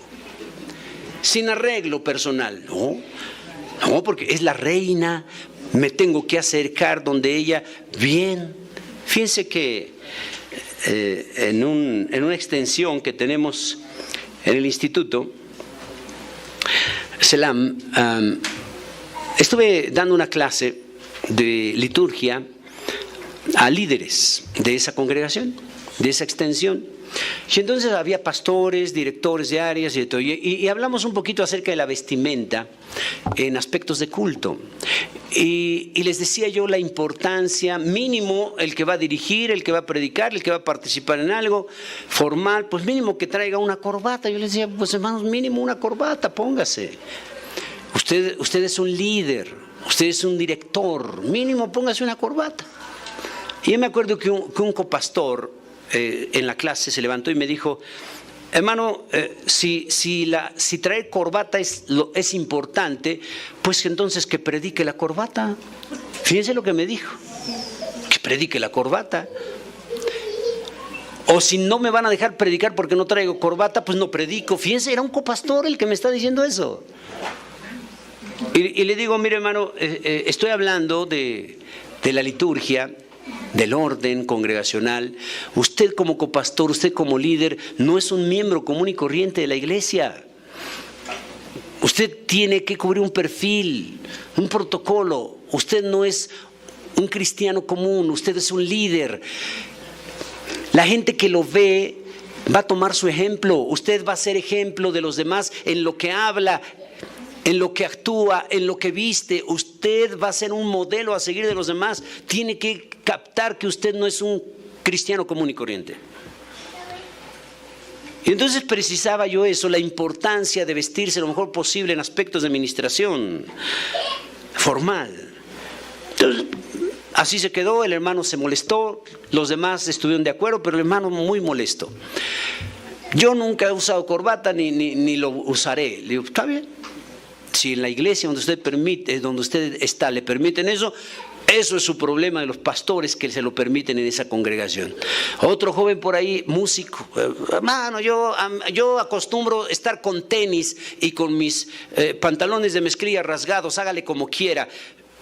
sin arreglo personal. No, porque es la reina, me tengo que acercar donde ella, bien. Fíjense que en una extensión que tenemos en el instituto, Selam, estuve dando una clase de liturgia a líderes de esa congregación, de esa extensión. Y entonces había pastores, directores de áreas y de todo. Y hablamos un poquito acerca de la vestimenta en aspectos de culto. Y les decía yo la importancia, mínimo el que va a dirigir, el que va a predicar, el que va a participar en algo formal, pues mínimo que traiga una corbata. Yo les decía, pues hermanos, mínimo una corbata, póngase. Usted es un líder, usted es un director, mínimo póngase una corbata. Y yo me acuerdo que un copastor en la clase se levantó y me dijo, hermano, si traer corbata es importante, pues entonces que predique la corbata. Fíjense lo que me dijo, que predique la corbata. O si no me van a dejar predicar porque no traigo corbata, pues no predico. Fíjense, era un copastor el que me está diciendo eso. Y le digo, mire hermano, estoy hablando de la liturgia, del orden congregacional. Usted como copastor, usted como líder, no es un miembro común y corriente de la iglesia. Usted tiene que cubrir un perfil, un protocolo. Usted no es un cristiano común, usted es un líder. La gente que lo ve va a tomar su ejemplo. Usted va a ser ejemplo de los demás en lo que habla, en lo que actúa, en lo que viste. Usted va a ser un modelo a seguir de los demás. Tiene que captar que usted no es un cristiano común y corriente. Y entonces precisaba yo eso, la importancia de vestirse lo mejor posible en aspectos de administración formal. Entonces, así se quedó, el hermano se molestó, los demás estuvieron de acuerdo, pero el hermano muy molesto. Yo nunca he usado corbata ni lo usaré. Le digo, está bien. Si en la iglesia donde usted está le permiten eso, eso es su problema de los pastores que se lo permiten en esa congregación. Otro joven por ahí, músico, hermano, yo acostumbro estar con tenis y con mis pantalones de mezclilla rasgados, hágale como quiera.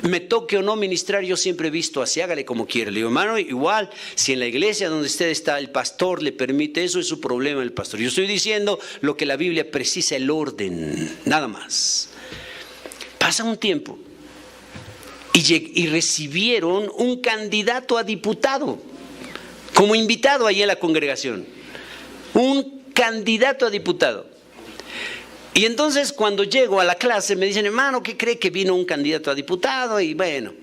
Me toque o no ministrar, yo siempre he visto así, hágale como quiera. Le digo, hermano, igual, si en la iglesia donde usted está, el pastor le permite eso, es su problema el pastor. Yo estoy diciendo lo que la Biblia precisa, el orden, nada más. Pasa un tiempo y recibieron un candidato a diputado como invitado allí en la congregación. Un candidato a diputado. Y entonces cuando llego a la clase me dicen, hermano, ¿qué cree que vino un candidato a diputado? Y bueno,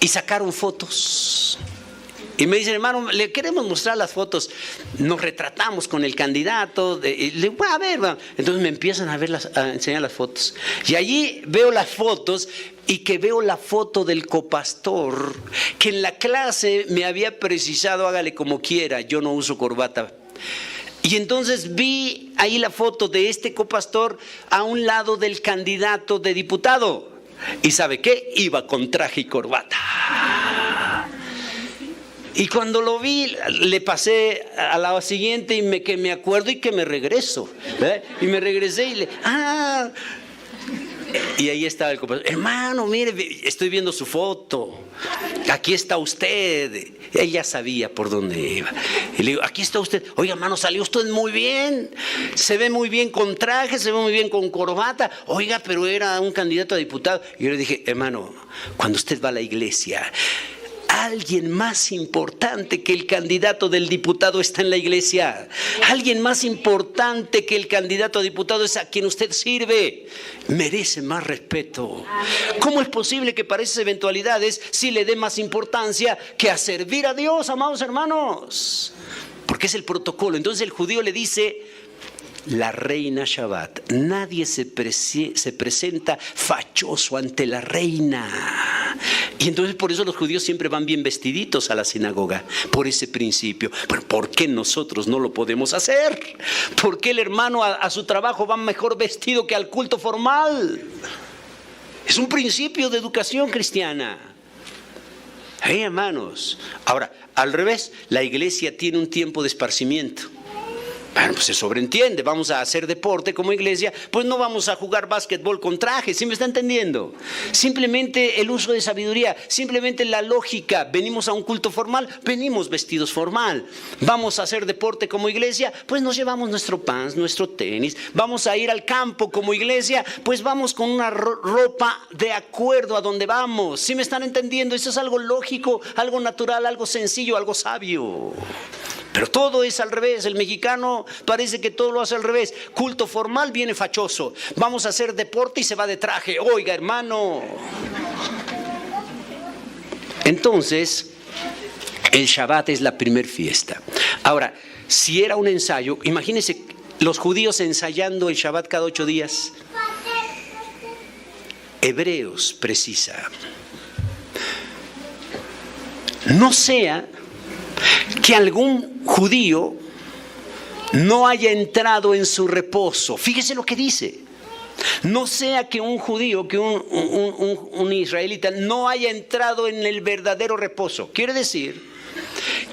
y sacaron fotos. Y me dicen, hermano, le queremos mostrar las fotos. Nos retratamos con el candidato. Y le digo, a ver. Entonces me empiezan a enseñar las fotos. Y allí veo las fotos y que veo la foto del copastor que en la clase me había precisado, hágale como quiera, yo no uso corbata. Y entonces vi ahí la foto de este copastor a un lado del candidato de diputado. ¿Y sabe qué? Iba con traje y corbata. Y cuando lo vi, le pasé a la siguiente y que me acuerdo y que me regreso, ¿verdad? Y me regresé y y ahí estaba el copastor. Hermano, mire, estoy viendo su foto. Aquí está usted. Él ya sabía por dónde iba. Y le digo, aquí está usted. Oiga, hermano, salió usted muy bien. Se ve muy bien con traje, se ve muy bien con corbata. Oiga, pero era un candidato a diputado. Y yo le dije, hermano, cuando usted va a la iglesia, alguien más importante que el candidato del diputado está en la iglesia. Alguien más importante que el candidato a diputado es a quien usted sirve. Merece más respeto. ¿Cómo es posible que para esas eventualidades sí le dé más importancia que a servir a Dios, amados hermanos? Porque es el protocolo. Entonces el judío le dice, la reina Shabbat. Nadie se presenta fachoso ante la reina. Y entonces por eso los judíos siempre van bien vestiditos a la sinagoga, por ese principio. Pero ¿por qué nosotros no lo podemos hacer? ¿Por qué el hermano a su trabajo va mejor vestido que al culto formal? Es un principio de educación cristiana. Hey, hermanos. Ahora, al revés, la iglesia tiene un tiempo de esparcimiento. Bueno, pues se sobreentiende, vamos a hacer deporte como iglesia, pues no vamos a jugar básquetbol con traje, ¿sí me está entendiendo? Simplemente el uso de sabiduría, simplemente la lógica, venimos a un culto formal, venimos vestidos formal. Vamos a hacer deporte como iglesia, pues nos llevamos nuestro pants, nuestro tenis. Vamos a ir al campo como iglesia, pues vamos con una ropa de acuerdo a donde vamos. ¿Sí me están entendiendo? Eso es algo lógico, algo natural, algo sencillo, algo sabio. Pero todo es al revés. El mexicano parece que todo lo hace al revés. Culto formal viene fachoso. Vamos a hacer deporte y se va de traje. Oiga, hermano. Entonces, el Shabbat es la primer fiesta. Ahora, si era un ensayo, imagínense los judíos ensayando el Shabbat cada 8 días. Hebreos precisa: no sea que algún judío no haya entrado en su reposo. Fíjese lo que dice. No sea que un judío, que un israelita no haya entrado en el verdadero reposo. Quiere decir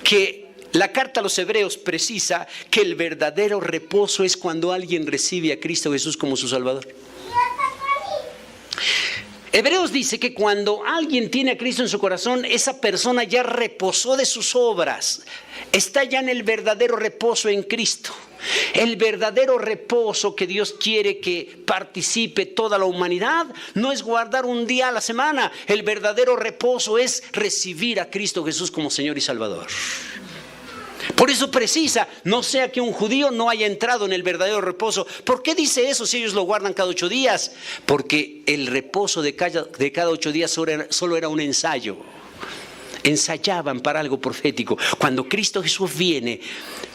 que la carta a los Hebreos precisa que el verdadero reposo es cuando alguien recibe a Cristo Jesús como su Salvador. Hebreos dice que cuando alguien tiene a Cristo en su corazón, esa persona ya reposó de sus obras, está ya en el verdadero reposo en Cristo. El verdadero reposo que Dios quiere que participe toda la humanidad no es guardar un día a la semana. El verdadero reposo es recibir a Cristo Jesús como Señor y Salvador. Por eso precisa, no sea que un judío no haya entrado en el verdadero reposo. ¿Por qué dice eso si ellos lo guardan cada 8 días? Porque el reposo de cada 8 días solo era un ensayo. Ensayaban para algo profético. Cuando Cristo Jesús viene,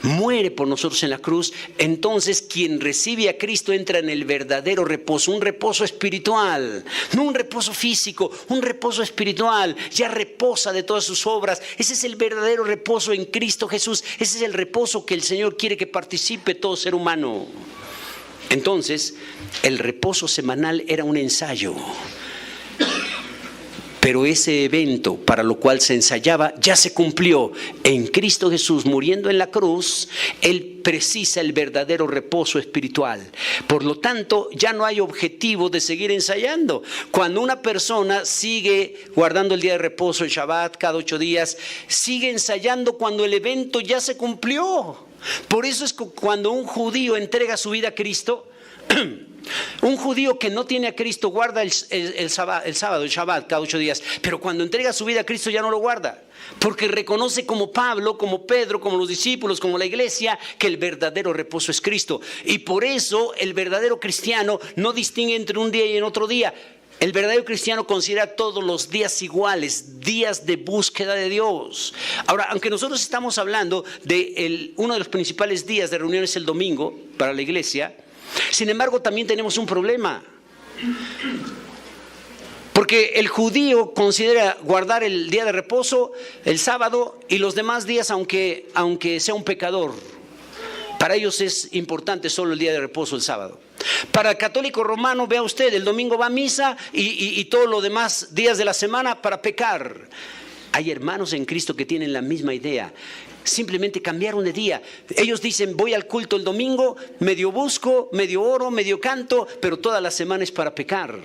muere por nosotros en la cruz, entonces quien recibe a Cristo entra en el verdadero reposo, un reposo espiritual, no un reposo físico, un reposo espiritual. Ya reposa de todas sus obras. Ese es el verdadero reposo en Cristo Jesús. Ese es el reposo que el Señor quiere que participe todo ser humano. Entonces, el reposo semanal era un ensayo. Pero ese evento para lo cual se ensayaba ya se cumplió. En Cristo Jesús, muriendo en la cruz, Él precisa el verdadero reposo espiritual. Por lo tanto, ya no hay objetivo de seguir ensayando. Cuando una persona sigue guardando el día de reposo, el Shabbat, cada 8 días, sigue ensayando cuando el evento ya se cumplió. Por eso es que cuando un judío entrega su vida a Cristo, un judío que no tiene a Cristo guarda el sábado, el Shabbat cada 8 días, pero cuando entrega su vida a Cristo ya no lo guarda, porque reconoce como Pablo, como Pedro, como los discípulos, como la iglesia, que el verdadero reposo es Cristo. Y por eso el verdadero cristiano no distingue entre un día y en otro día. El verdadero cristiano considera todos los días iguales, días de búsqueda de Dios. Ahora, aunque nosotros estamos hablando de uno de los principales días de reunión es el domingo para la iglesia, sin embargo, también tenemos un problema. Porque el judío considera guardar el día de reposo, el sábado y los demás días, aunque sea un pecador. Para ellos es importante solo el día de reposo, el sábado. Para el católico romano, vea usted, el domingo va a misa y todos los demás días de la semana para pecar. Hay hermanos en Cristo que tienen la misma idea. Simplemente cambiaron de día. Ellos dicen, voy al culto el domingo, medio busco, medio oro, medio canto, pero toda la semana es para pecar.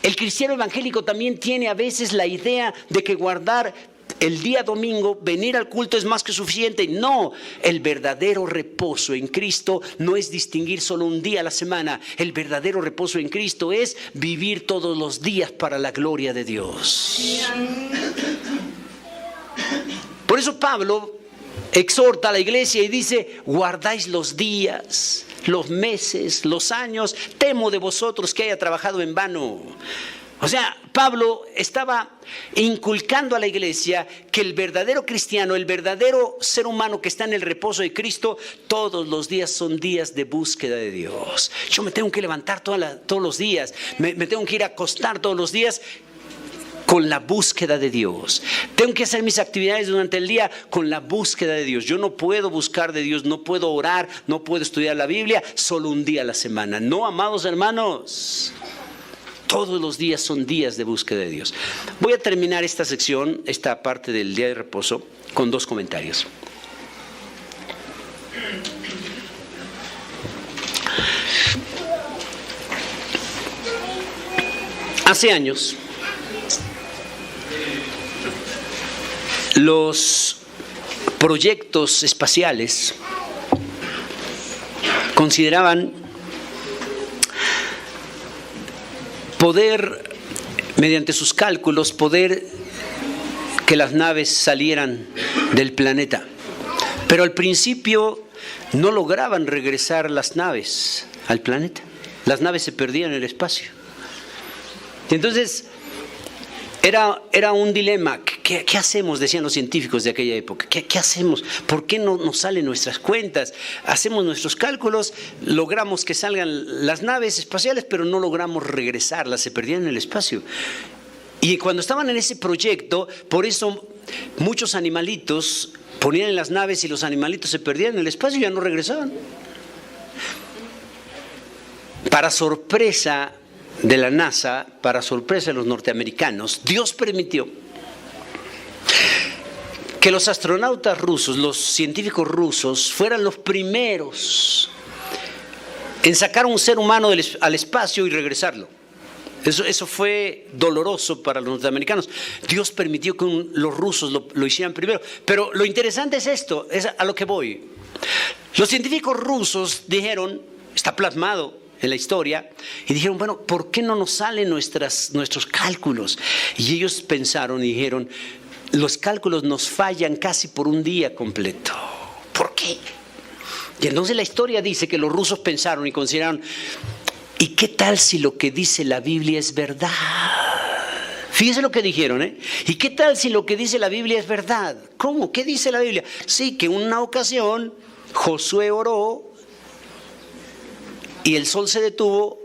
El cristiano evangélico también tiene a veces la idea de que guardar el día domingo, venir al culto es más que suficiente. No, el verdadero reposo en Cristo no es distinguir solo un día a la semana. El verdadero reposo en Cristo es vivir todos los días para la gloria de Dios. Por eso Pablo exhorta a la iglesia y dice, guardáis los días, los meses, los años, temo de vosotros que haya trabajado en vano. O sea, Pablo estaba inculcando a la iglesia que el verdadero cristiano, el verdadero ser humano que está en el reposo de Cristo, todos los días son días de búsqueda de Dios. Yo me tengo que levantar todos los días, me tengo que ir a acostar todos los días con la búsqueda de Dios. Tengo que hacer mis actividades durante el día con la búsqueda de Dios. Yo no puedo buscar de Dios, no puedo orar, no puedo estudiar la Biblia solo un día a la semana. No, amados hermanos, todos los días son días de búsqueda de Dios. Voy a terminar esta sección, esta parte del día de reposo, con 2 comentarios. Hace años, los proyectos espaciales consideraban poder, mediante sus cálculos, poder que las naves salieran del planeta. Pero al principio no lograban regresar las naves al planeta. Las naves se perdían en el espacio. Entonces, era un dilema. ¿Qué hacemos? Decían los científicos de aquella época. ¿Qué hacemos? ¿Por qué no nos salen nuestras cuentas? Hacemos nuestros cálculos, logramos que salgan las naves espaciales, pero no logramos regresarlas, se perdían en el espacio. Y cuando estaban en ese proyecto, por eso muchos animalitos ponían en las naves y los animalitos se perdían en el espacio y ya no regresaban. Para sorpresa de la NASA, para sorpresa de los norteamericanos, Dios permitió que los astronautas rusos, los científicos rusos, fueran los primeros en sacar a un ser humano al espacio y regresarlo. Eso fue doloroso para los norteamericanos. Dios permitió que los rusos lo hicieran primero. Pero lo interesante es esto, es a lo que voy. Los científicos rusos dijeron, está plasmado en la historia, y dijeron, bueno, ¿por qué no nos salen nuestros cálculos? Y ellos pensaron y dijeron, los cálculos nos fallan casi por un día completo. ¿Por qué? Y entonces la historia dice que los rusos pensaron y consideraron, ¿y qué tal si lo que dice la Biblia es verdad? Fíjese lo que dijeron, ¿eh? ¿Y qué tal si lo que dice la Biblia es verdad? ¿Cómo? ¿Qué dice la Biblia? Sí, que en una ocasión Josué oró y el sol se detuvo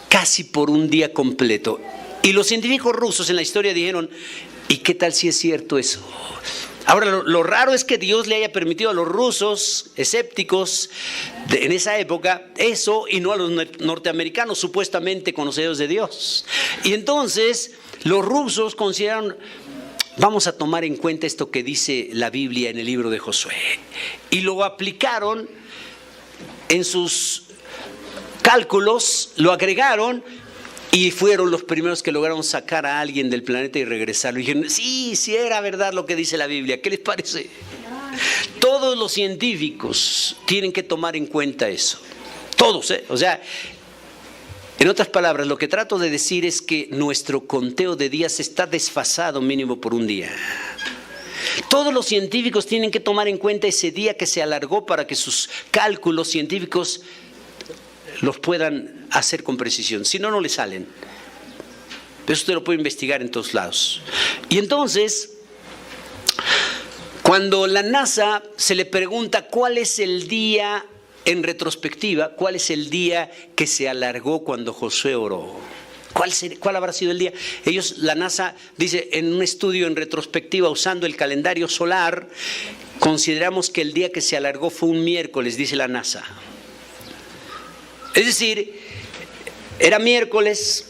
casi por un día completo. Y los científicos rusos en la historia dijeron, ¿y qué tal si es cierto eso? Ahora, lo raro es que Dios le haya permitido a los rusos escépticos en esa época eso y no a los norteamericanos supuestamente conocedores de Dios. Y entonces los rusos consideraron, vamos a tomar en cuenta esto que dice la Biblia en el libro de Josué. Y lo aplicaron en sus cálculos, lo agregaron y fueron los primeros que lograron sacar a alguien del planeta y regresarlo. Y dijeron, sí era verdad lo que dice la Biblia. ¿Qué les parece? Todos los científicos tienen que tomar en cuenta eso. Todos, ¿eh? O sea, en otras palabras, lo que trato de decir es que nuestro conteo de días está desfasado mínimo por un día. Todos los científicos tienen que tomar en cuenta ese día que se alargó para que sus cálculos científicos los puedan hacer con precisión, si no, no le salen. Pero eso usted lo puede investigar en todos lados. Y entonces, cuando la NASA se le pregunta cuál es el día en retrospectiva, cuál es el día que se alargó cuando Josué oró, ¿cuál habrá sido el día? La NASA dice en un estudio en retrospectiva usando el calendario solar, consideramos que el día que se alargó fue un miércoles, dice la NASA. Es decir, era miércoles,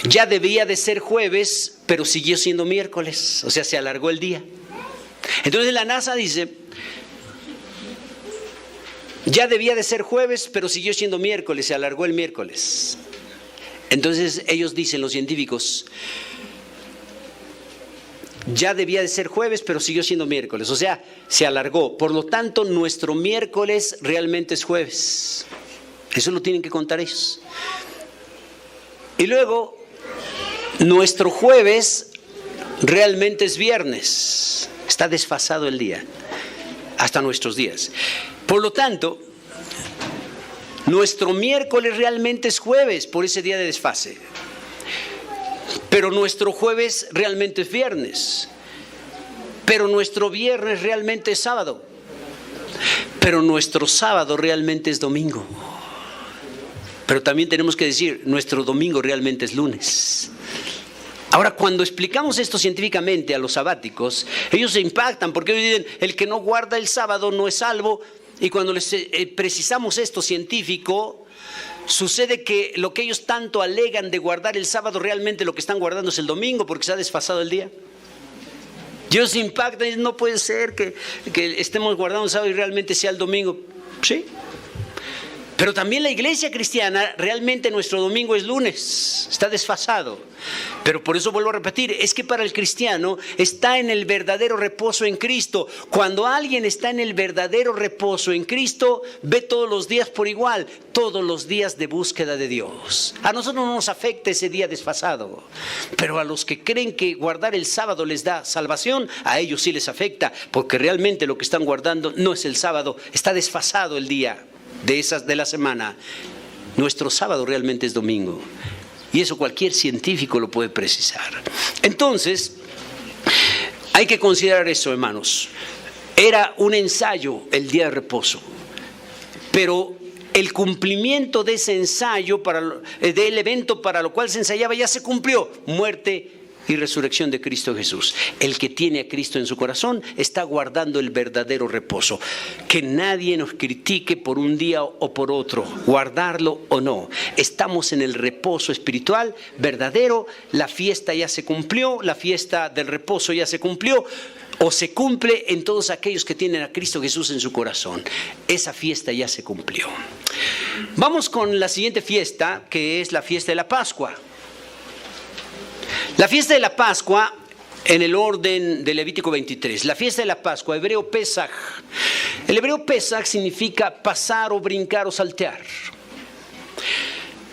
ya debía de ser jueves, pero siguió siendo miércoles, o sea, se alargó el día. Entonces la NASA dice, ya debía de ser jueves, pero siguió siendo miércoles, se alargó el miércoles. Entonces ellos dicen, los científicos, ya debía de ser jueves, pero siguió siendo miércoles, o sea, se alargó. Por lo tanto, nuestro miércoles realmente es jueves. Eso lo tienen que contar ellos. Y luego, nuestro jueves realmente es viernes. Está desfasado el día, hasta nuestros días. Por lo tanto, nuestro miércoles realmente es jueves, por ese día de desfase. Pero nuestro jueves realmente es viernes. Pero nuestro viernes realmente es sábado. Pero nuestro sábado realmente es domingo. Pero también tenemos que decir, nuestro domingo realmente es lunes. Ahora, cuando explicamos esto científicamente a los sabáticos, ellos se impactan porque ellos dicen, el que no guarda el sábado no es salvo. Y cuando les precisamos esto científico, sucede que lo que ellos tanto alegan de guardar el sábado, realmente lo que están guardando es el domingo porque se ha desfasado el día. Y ellos se impactan y dicen, no puede ser que estemos guardando el sábado y realmente sea el domingo. Sí. Pero también la iglesia cristiana, realmente nuestro domingo es lunes, está desfasado. Pero por eso vuelvo a repetir, es que para el cristiano está en el verdadero reposo en Cristo. Cuando alguien está en el verdadero reposo en Cristo, ve todos los días por igual, todos los días de búsqueda de Dios. A nosotros no nos afecta ese día desfasado, pero a los que creen que guardar el sábado les da salvación, a ellos sí les afecta, porque realmente lo que están guardando no es el sábado, está desfasado el día de la semana. Nuestro sábado realmente es domingo. Y eso cualquier científico lo puede precisar. Entonces, hay que considerar eso, hermanos. Era un ensayo el día de reposo. Pero el cumplimiento de ese ensayo, del evento para lo cual se ensayaba, ya se cumplió. Muerte y resurrección de Cristo Jesús. El que tiene a Cristo en su corazón está guardando el verdadero reposo. Que nadie nos critique por un día o por otro, guardarlo o no. Estamos en el reposo espiritual verdadero. La fiesta ya se cumplió, la fiesta del reposo ya se cumplió, o se cumple en todos aquellos que tienen a Cristo Jesús en su corazón. Esa fiesta ya se cumplió. Vamos con la siguiente fiesta, que es la fiesta de la Pascua. La fiesta de la Pascua, en el orden de Levítico 23, la fiesta de la Pascua, hebreo Pesaj. El hebreo Pesaj significa pasar o brincar o saltear.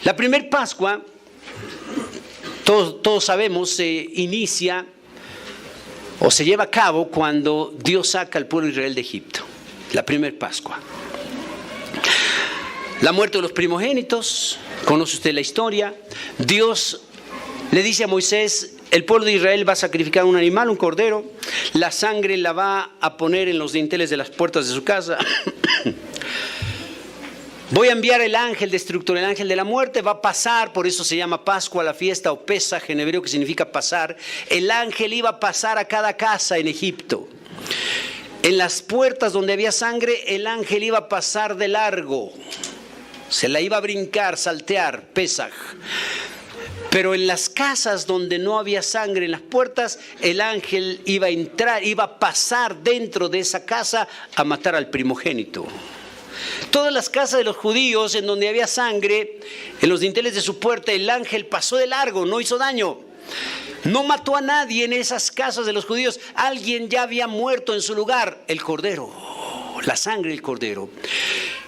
La primer Pascua, todos sabemos, se inicia o se lleva a cabo cuando Dios saca al pueblo de Israel de Egipto. La primer Pascua. La muerte de los primogénitos, conoce usted la historia. Dios le dice a Moisés, el pueblo de Israel va a sacrificar un animal, un cordero, la sangre la va a poner en los dinteles de las puertas de su casa. Voy a enviar el ángel destructor, el ángel de la muerte, va a pasar, por eso se llama Pascua la fiesta o Pesaj en hebreo, que significa pasar. El ángel iba a pasar a cada casa en Egipto. En las puertas donde había sangre, el ángel iba a pasar de largo. Se la iba a brincar, saltear, Pesaj. Pero en las casas donde no había sangre en las puertas, el ángel iba a entrar, iba a pasar dentro de esa casa a matar al primogénito. Todas las casas de los judíos en donde había sangre, en los dinteles de su puerta, el ángel pasó de largo, no hizo daño. No mató a nadie en esas casas de los judíos. Alguien ya había muerto en su lugar, el cordero, la sangre del cordero.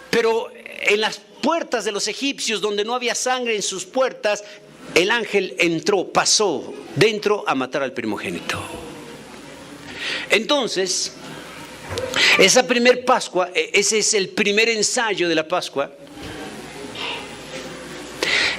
Pero en las puertas de los egipcios, donde no había sangre en sus puertas, el ángel entró, pasó dentro a matar al primogénito. Entonces, esa primer Pascua, ese es el primer ensayo de la Pascua.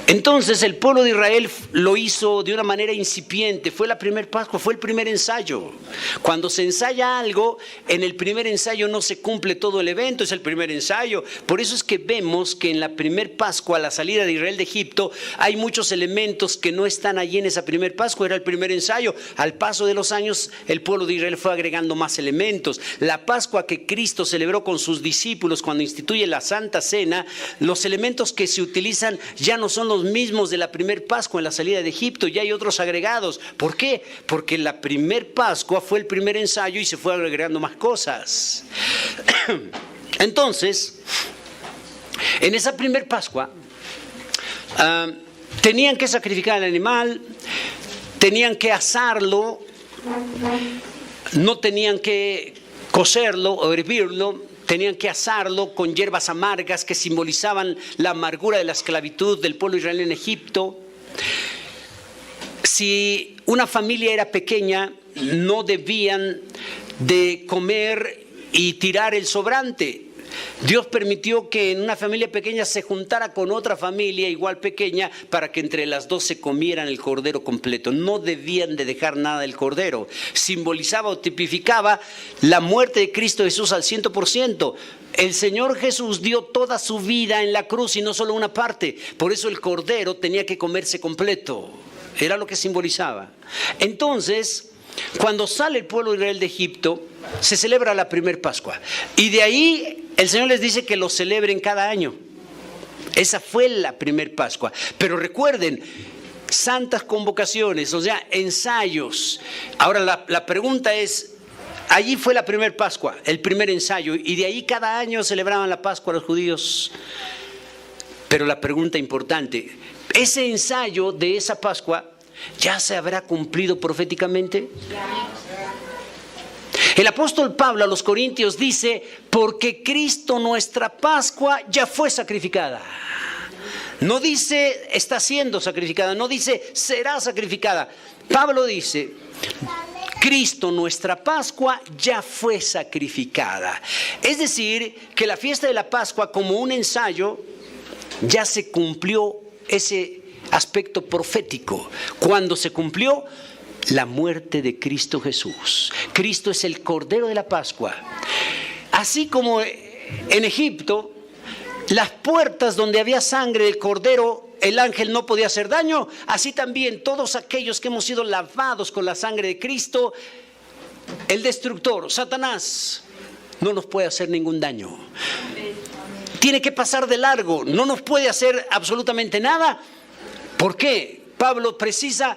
Entonces el pueblo de Israel lo hizo de una manera incipiente. Fue la primer Pascua, fue el primer ensayo. Cuando se ensaya algo, en el primer ensayo no se cumple todo el evento, es el primer ensayo. Por eso es que vemos que en la primer Pascua, a la salida de Israel de Egipto, hay muchos elementos que no están allí en esa primer Pascua, era el primer ensayo. Al paso de los años, el pueblo de Israel fue agregando más elementos. La Pascua que Cristo celebró con sus discípulos cuando instituye la Santa Cena, los elementos que se utilizan ya no son los mismos de la primer Pascua en la salida de Egipto, ya hay otros agregados. ¿Por qué? Porque la primer Pascua fue el primer ensayo y se fue agregando más cosas. Entonces, en esa primer Pascua tenían que sacrificar al animal, tenían que asarlo, no tenían que cocerlo o hervirlo. Tenían que asarlo con hierbas amargas que simbolizaban la amargura de la esclavitud del pueblo israelí en Egipto. Si una familia era pequeña, no debían de comer y tirar el sobrante. Dios permitió que en una familia pequeña se juntara con otra familia igual pequeña para que entre las dos se comieran el cordero completo. No debían de dejar nada del cordero. Simbolizaba o tipificaba la muerte de Cristo Jesús al 100%. El Señor Jesús dio toda su vida en la cruz y no solo una parte. Por eso el cordero tenía que comerse completo. Era lo que simbolizaba. Entonces, cuando sale el pueblo de Israel de Egipto, se celebra la primer Pascua. Y de ahí el Señor les dice que lo celebren cada año. Esa fue la primer Pascua. Pero recuerden, santas convocaciones, o sea, ensayos. Ahora la pregunta es, allí fue la primer Pascua, el primer ensayo. Y de ahí cada año celebraban la Pascua los judíos. Pero la pregunta importante, ¿ese ensayo de esa Pascua ya se habrá cumplido proféticamente? El apóstol Pablo a los Corintios dice, porque Cristo nuestra Pascua ya fue sacrificada. No dice está siendo sacrificada, no dice será sacrificada. Pablo dice, Cristo nuestra Pascua ya fue sacrificada. Es decir, que la fiesta de la Pascua como un ensayo ya se cumplió ese aspecto profético. Cuando se cumplió la muerte de Cristo Jesús. Cristo es el Cordero de la Pascua. Así como en Egipto, las puertas donde había sangre del Cordero, el ángel no podía hacer daño, así también todos aquellos que hemos sido lavados con la sangre de Cristo, el destructor, Satanás, no nos puede hacer ningún daño. Tiene que pasar de largo, no nos puede hacer absolutamente nada. ¿Por qué? Pablo precisa,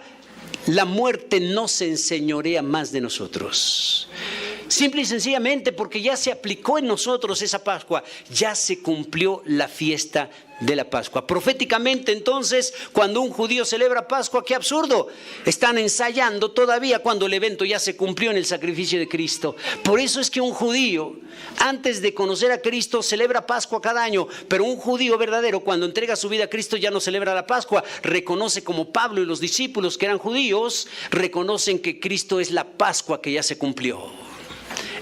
la muerte no se enseñorea más de nosotros. Simple y sencillamente porque ya se aplicó en nosotros esa Pascua, ya se cumplió la fiesta de la Pascua. Proféticamente entonces, cuando un judío celebra Pascua, ¡qué absurdo! Están ensayando todavía cuando el evento ya se cumplió en el sacrificio de Cristo. Por eso es que un judío, antes de conocer a Cristo, celebra Pascua cada año, pero un judío verdadero, cuando entrega su vida a Cristo, ya no celebra la Pascua. Reconoce, como Pablo y los discípulos que eran judíos, reconocen que Cristo es la Pascua que ya se cumplió.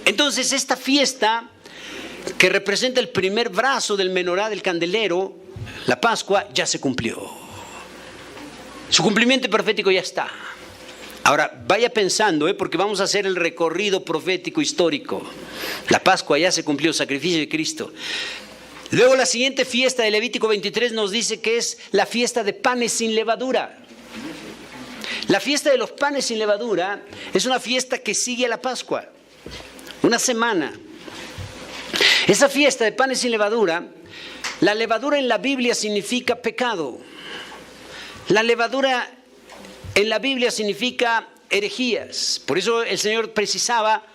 Entonces esta fiesta, que representa el primer brazo del menorá del candelero, la Pascua, ya se cumplió. Su cumplimiento profético ya está. Ahora vaya pensando, porque vamos a hacer el recorrido profético histórico. La Pascua ya se cumplió, sacrificio de Cristo. Luego la siguiente fiesta de Levítico 23 nos dice que es la fiesta de panes sin levadura. La fiesta de los panes sin levadura es una fiesta que sigue a la Pascua. Una semana. Esa fiesta de panes sin levadura, la levadura en la Biblia significa pecado. La levadura en la Biblia significa herejías. Por eso el Señor precisaba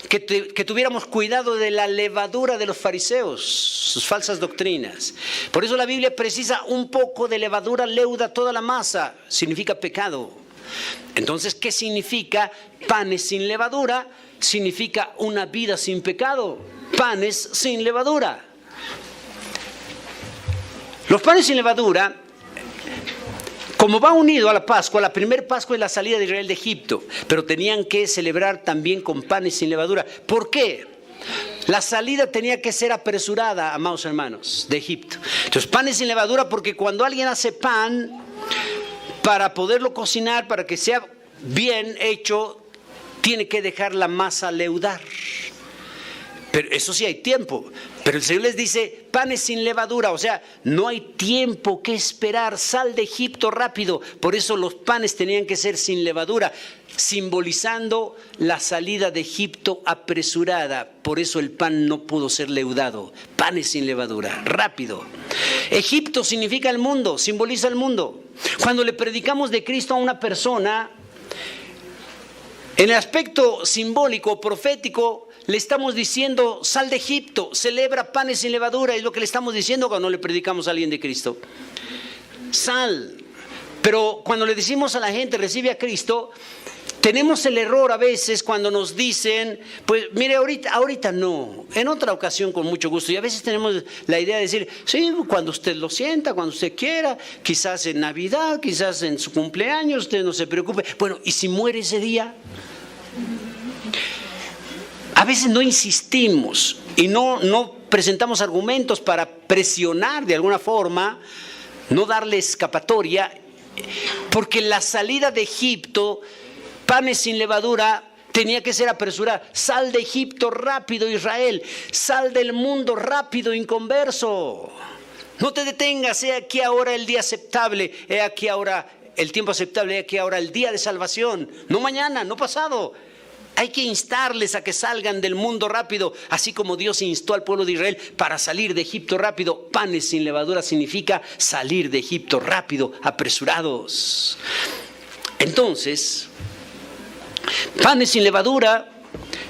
que tuviéramos cuidado de la levadura de los fariseos, sus falsas doctrinas. Por eso la Biblia precisa un poco de levadura, leuda toda la masa, significa pecado. Entonces, ¿qué significa panes sin levadura? Significa una vida sin pecado, panes sin levadura. Los panes sin levadura, como va unido a la Pascua, la primer Pascua es la salida de Israel de Egipto, pero tenían que celebrar también con panes sin levadura. ¿Por qué? La salida tenía que ser apresurada, amados hermanos, de Egipto. Entonces, panes sin levadura, porque cuando alguien hace pan, para poderlo cocinar, para que sea bien hecho, tiene que dejar la masa leudar. Pero eso sí hay tiempo. Pero el Señor les dice, panes sin levadura. O sea, no hay tiempo que esperar. Sal de Egipto rápido. Por eso los panes tenían que ser sin levadura, simbolizando la salida de Egipto apresurada. Por eso el pan no pudo ser leudado. Panes sin levadura, rápido. Egipto significa el mundo, simboliza el mundo. Cuando le predicamos de Cristo a una persona, en el aspecto simbólico, profético, le estamos diciendo, sal de Egipto, celebra panes sin levadura, es lo que le estamos diciendo cuando le predicamos a alguien de Cristo. Sal. Pero cuando le decimos a la gente, recibe a Cristo, tenemos el error a veces cuando nos dicen, pues mire, ahorita no, en otra ocasión con mucho gusto. Y a veces tenemos la idea de decir, sí, cuando usted lo sienta, cuando usted quiera, quizás en Navidad, quizás en su cumpleaños, usted no se preocupe. Bueno, ¿y si muere ese día? A veces no insistimos y no presentamos argumentos para presionar de alguna forma, no darle escapatoria, porque la salida de Egipto, panes sin levadura, tenía que ser apresurada. Sal de Egipto rápido, Israel. Sal del mundo rápido, inconverso. No te detengas, he aquí ahora el día aceptable, he aquí ahora el tiempo aceptable, he aquí ahora el día de salvación. No mañana, no pasado. Hay que instarles a que salgan del mundo rápido, así como Dios instó al pueblo de Israel para salir de Egipto rápido. Panes sin levadura significa salir de Egipto rápido, apresurados. Entonces, panes sin levadura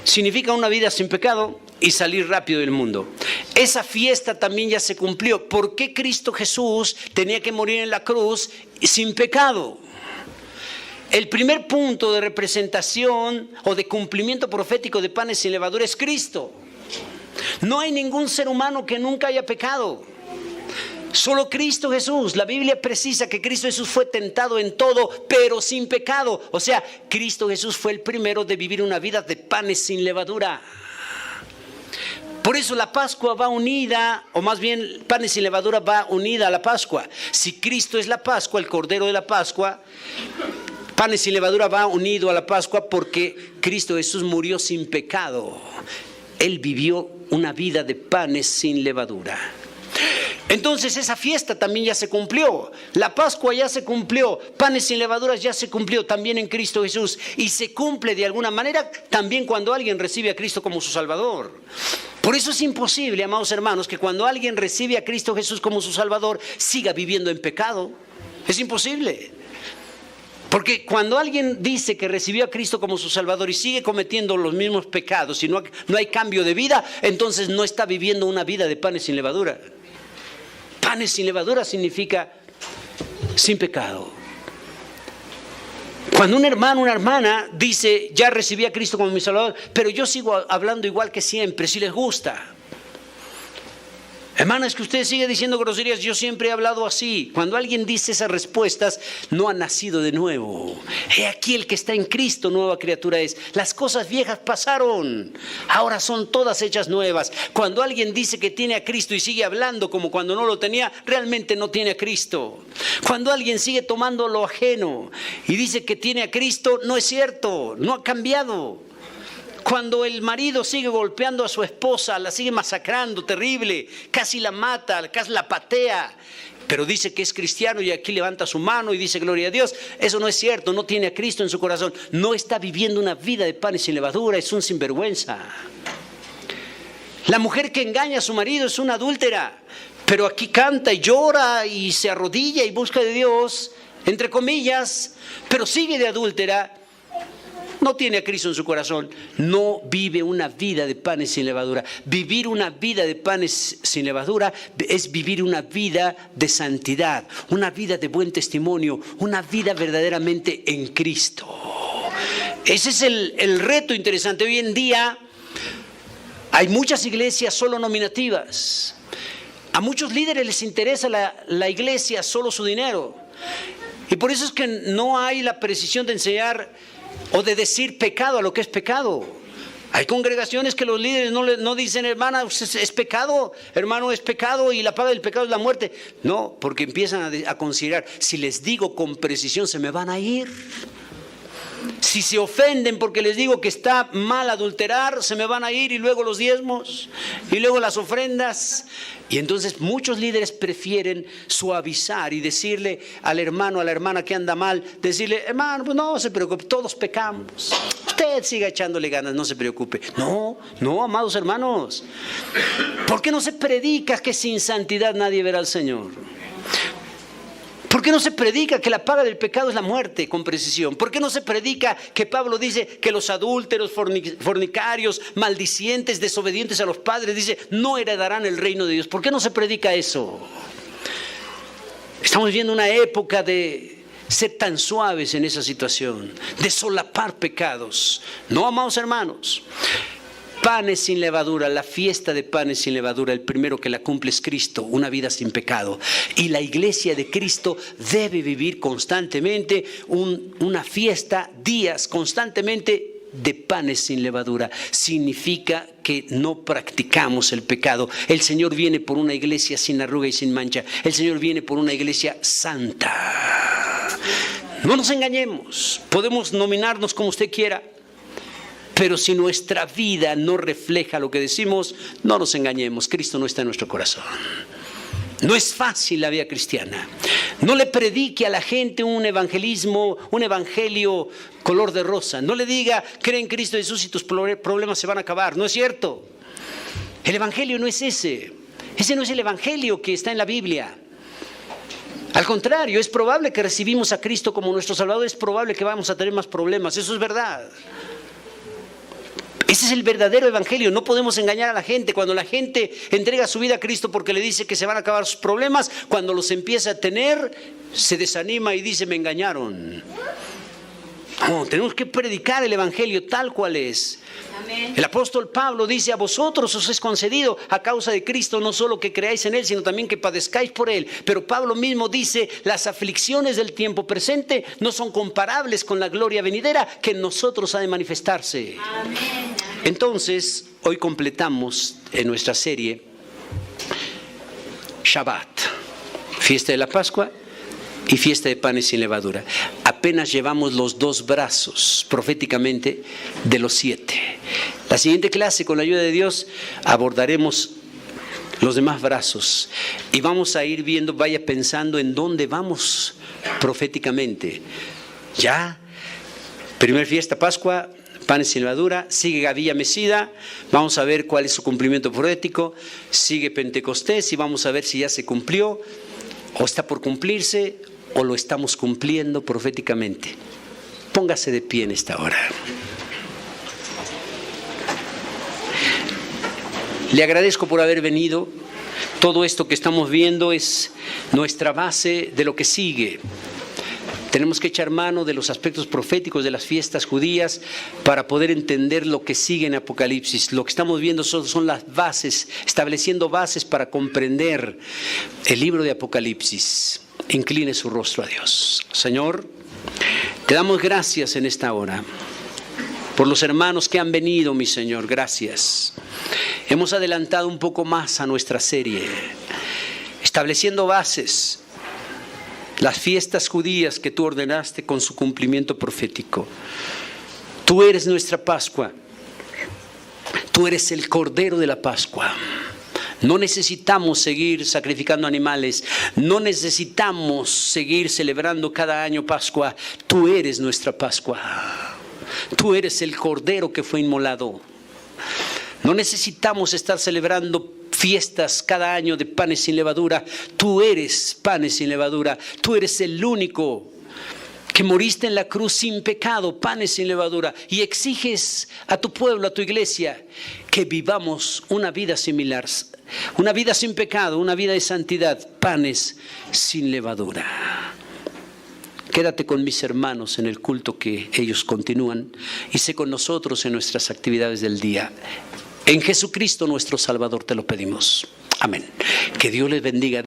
significa una vida sin pecado y salir rápido del mundo. esa fiesta también ya se cumplió. ¿Por qué Cristo Jesús tenía que morir en la cruz sin pecado? El primer punto de representación o de cumplimiento profético de panes sin levadura es Cristo. No hay ningún ser humano que nunca haya pecado. Solo Cristo Jesús. La Biblia precisa que Cristo Jesús fue tentado en todo, pero sin pecado. O sea, Cristo Jesús fue el primero de vivir una vida de panes sin levadura. Por eso la Pascua va unida, o más bien panes sin levadura va unida a la Pascua. Si Cristo es la Pascua, el Cordero de la Pascua, panes sin levadura va unido a la Pascua porque Cristo Jesús murió sin pecado. Él vivió una vida de panes sin levadura. Entonces esa fiesta también ya se cumplió. La Pascua ya se cumplió. Panes sin levaduras ya se cumplió también en Cristo Jesús. Y se cumple de alguna manera también cuando alguien recibe a Cristo como su Salvador. Por eso es imposible, amados hermanos, que cuando alguien recibe a Cristo Jesús como su Salvador, siga viviendo en pecado. Es imposible. Porque cuando alguien dice que recibió a Cristo como su Salvador y sigue cometiendo los mismos pecados y no hay cambio de vida, entonces no está viviendo una vida de panes sin levadura. Panes sin levadura significa sin pecado. Cuando un hermano, una hermana dice, ya recibí a Cristo como mi Salvador, pero yo sigo hablando igual que siempre, si les gusta. Hermana, es que usted sigue diciendo groserías, yo siempre he hablado así. Cuando alguien dice esas respuestas, no ha nacido de nuevo. He aquí el que está en Cristo, nueva criatura es. Las cosas viejas pasaron, ahora son todas hechas nuevas. Cuando alguien dice que tiene a Cristo y sigue hablando como cuando no lo tenía, realmente no tiene a Cristo. Cuando alguien sigue tomando lo ajeno y dice que tiene a Cristo, no es cierto, no ha cambiado. Cuando el marido sigue golpeando a su esposa, la sigue masacrando, terrible, casi la mata, casi la patea, pero dice que es cristiano y aquí levanta su mano y dice gloria a Dios, eso no es cierto, no tiene a Cristo en su corazón, no está viviendo una vida de panes sin levadura, es un sinvergüenza. La mujer que engaña a su marido es una adúltera, pero aquí canta y llora y se arrodilla y busca de Dios, entre comillas, pero sigue de adúltera. No tiene a Cristo en su corazón, no vive una vida de panes sin levadura. Vivir una vida de panes sin levadura es vivir una vida de santidad, una vida de buen testimonio, una vida verdaderamente en Cristo. Ese es el reto interesante. Hoy en día hay muchas iglesias solo nominativas. A muchos líderes les interesa la iglesia, solo su dinero. Y por eso es que no hay la precisión de enseñar o de decir pecado a lo que es pecado. Hay congregaciones que los líderes no dicen, hermana, es pecado, hermano, es pecado y la paga del pecado es la muerte. No, porque empiezan a considerar, si les digo con precisión se me van a ir. Si se ofenden porque les digo que está mal adulterar, se me van a ir, y luego los diezmos y luego las ofrendas. Y entonces muchos líderes prefieren suavizar y decirle al hermano, a la hermana que anda mal, decirle, hermano, pues no se preocupe, todos pecamos, usted siga echándole ganas, no se preocupe. No, amados hermanos, ¿por qué no se predica que sin santidad nadie verá al Señor? ¿Por qué no se predica que la paga del pecado es la muerte con precisión? ¿Por qué no se predica que Pablo dice que los adúlteros, fornicarios, maldicientes, desobedientes a los padres, dice, no heredarán el reino de Dios? ¿Por qué no se predica eso? Estamos viviendo una época de ser tan suaves en esa situación, de solapar pecados. No, amados hermanos. Panes sin levadura, la fiesta de panes sin levadura, el primero que la cumple es Cristo, una vida sin pecado. Y la iglesia de Cristo debe vivir constantemente una fiesta, días constantemente de panes sin levadura. Significa que no practicamos el pecado. El Señor viene por una iglesia sin arruga y sin mancha. El Señor viene por una iglesia santa. No nos engañemos, podemos nominarnos como usted quiera, pero si nuestra vida no refleja lo que decimos, no nos engañemos, Cristo no está en nuestro corazón. No es fácil la vida cristiana. No le predique a la gente un evangelio color de rosa. No le diga, cree en Cristo Jesús y tus problemas se van a acabar. No es cierto. El evangelio no es ese. Ese no es el evangelio que está en la Biblia. Al contrario, es probable que recibimos a Cristo como nuestro Salvador. Es probable que vamos a tener más problemas. Eso es verdad. Ese es el verdadero evangelio. No podemos engañar a la gente. Cuando la gente entrega su vida a Cristo porque le dice que se van a acabar sus problemas, cuando los empieza a tener, se desanima y dice: me engañaron. No, tenemos que predicar el evangelio tal cual es. Amén. El apóstol Pablo dice: a vosotros os es concedido a causa de Cristo no solo que creáis en Él, sino también que padezcáis por Él. Pero Pablo mismo dice: las aflicciones del tiempo presente no son comparables con la gloria venidera que en nosotros ha de manifestarse. Amén. Entonces, hoy completamos en nuestra serie Shabbat, fiesta de la Pascua y fiesta de panes sin levadura. Apenas llevamos los 2 brazos proféticamente de los 7. La siguiente clase, con la ayuda de Dios, abordaremos los demás brazos y vamos a ir viendo, vaya pensando en dónde vamos proféticamente. Ya, primer fiesta Pascua, panes sin levadura, sigue Gavilla Mesida, vamos a ver cuál es su cumplimiento profético, sigue Pentecostés y vamos a ver si ya se cumplió o está por cumplirse, o lo estamos cumpliendo proféticamente. Póngase de pie en esta hora. Le agradezco por haber venido. Todo esto que estamos viendo es nuestra base de lo que sigue. Tenemos que echar mano de los aspectos proféticos de las fiestas judías para poder entender lo que sigue en Apocalipsis. Lo que estamos viendo son las bases, estableciendo bases para comprender el libro de Apocalipsis. Incline su rostro a Dios. Señor, te damos gracias en esta hora por los hermanos que han venido, mi Señor. Gracias. Hemos adelantado un poco más a nuestra serie, estableciendo bases, las fiestas judías que tú ordenaste con su cumplimiento profético. Tú eres nuestra Pascua. Tú eres el Cordero de la Pascua. No necesitamos seguir sacrificando animales, no necesitamos seguir celebrando cada año Pascua. Tú eres nuestra Pascua. Tú eres el Cordero que fue inmolado. No necesitamos estar celebrando fiestas cada año de panes sin levadura. Tú eres panes sin levadura. Tú eres el único que moriste en la cruz sin pecado, panes sin levadura, y exiges a tu pueblo, a tu iglesia, que vivamos una vida similar, una vida sin pecado, una vida de santidad, panes sin levadura. Quédate con mis hermanos en el culto que ellos continúan y sé con nosotros en nuestras actividades del día. En Jesucristo nuestro Salvador te lo pedimos. Amén. Que Dios les bendiga.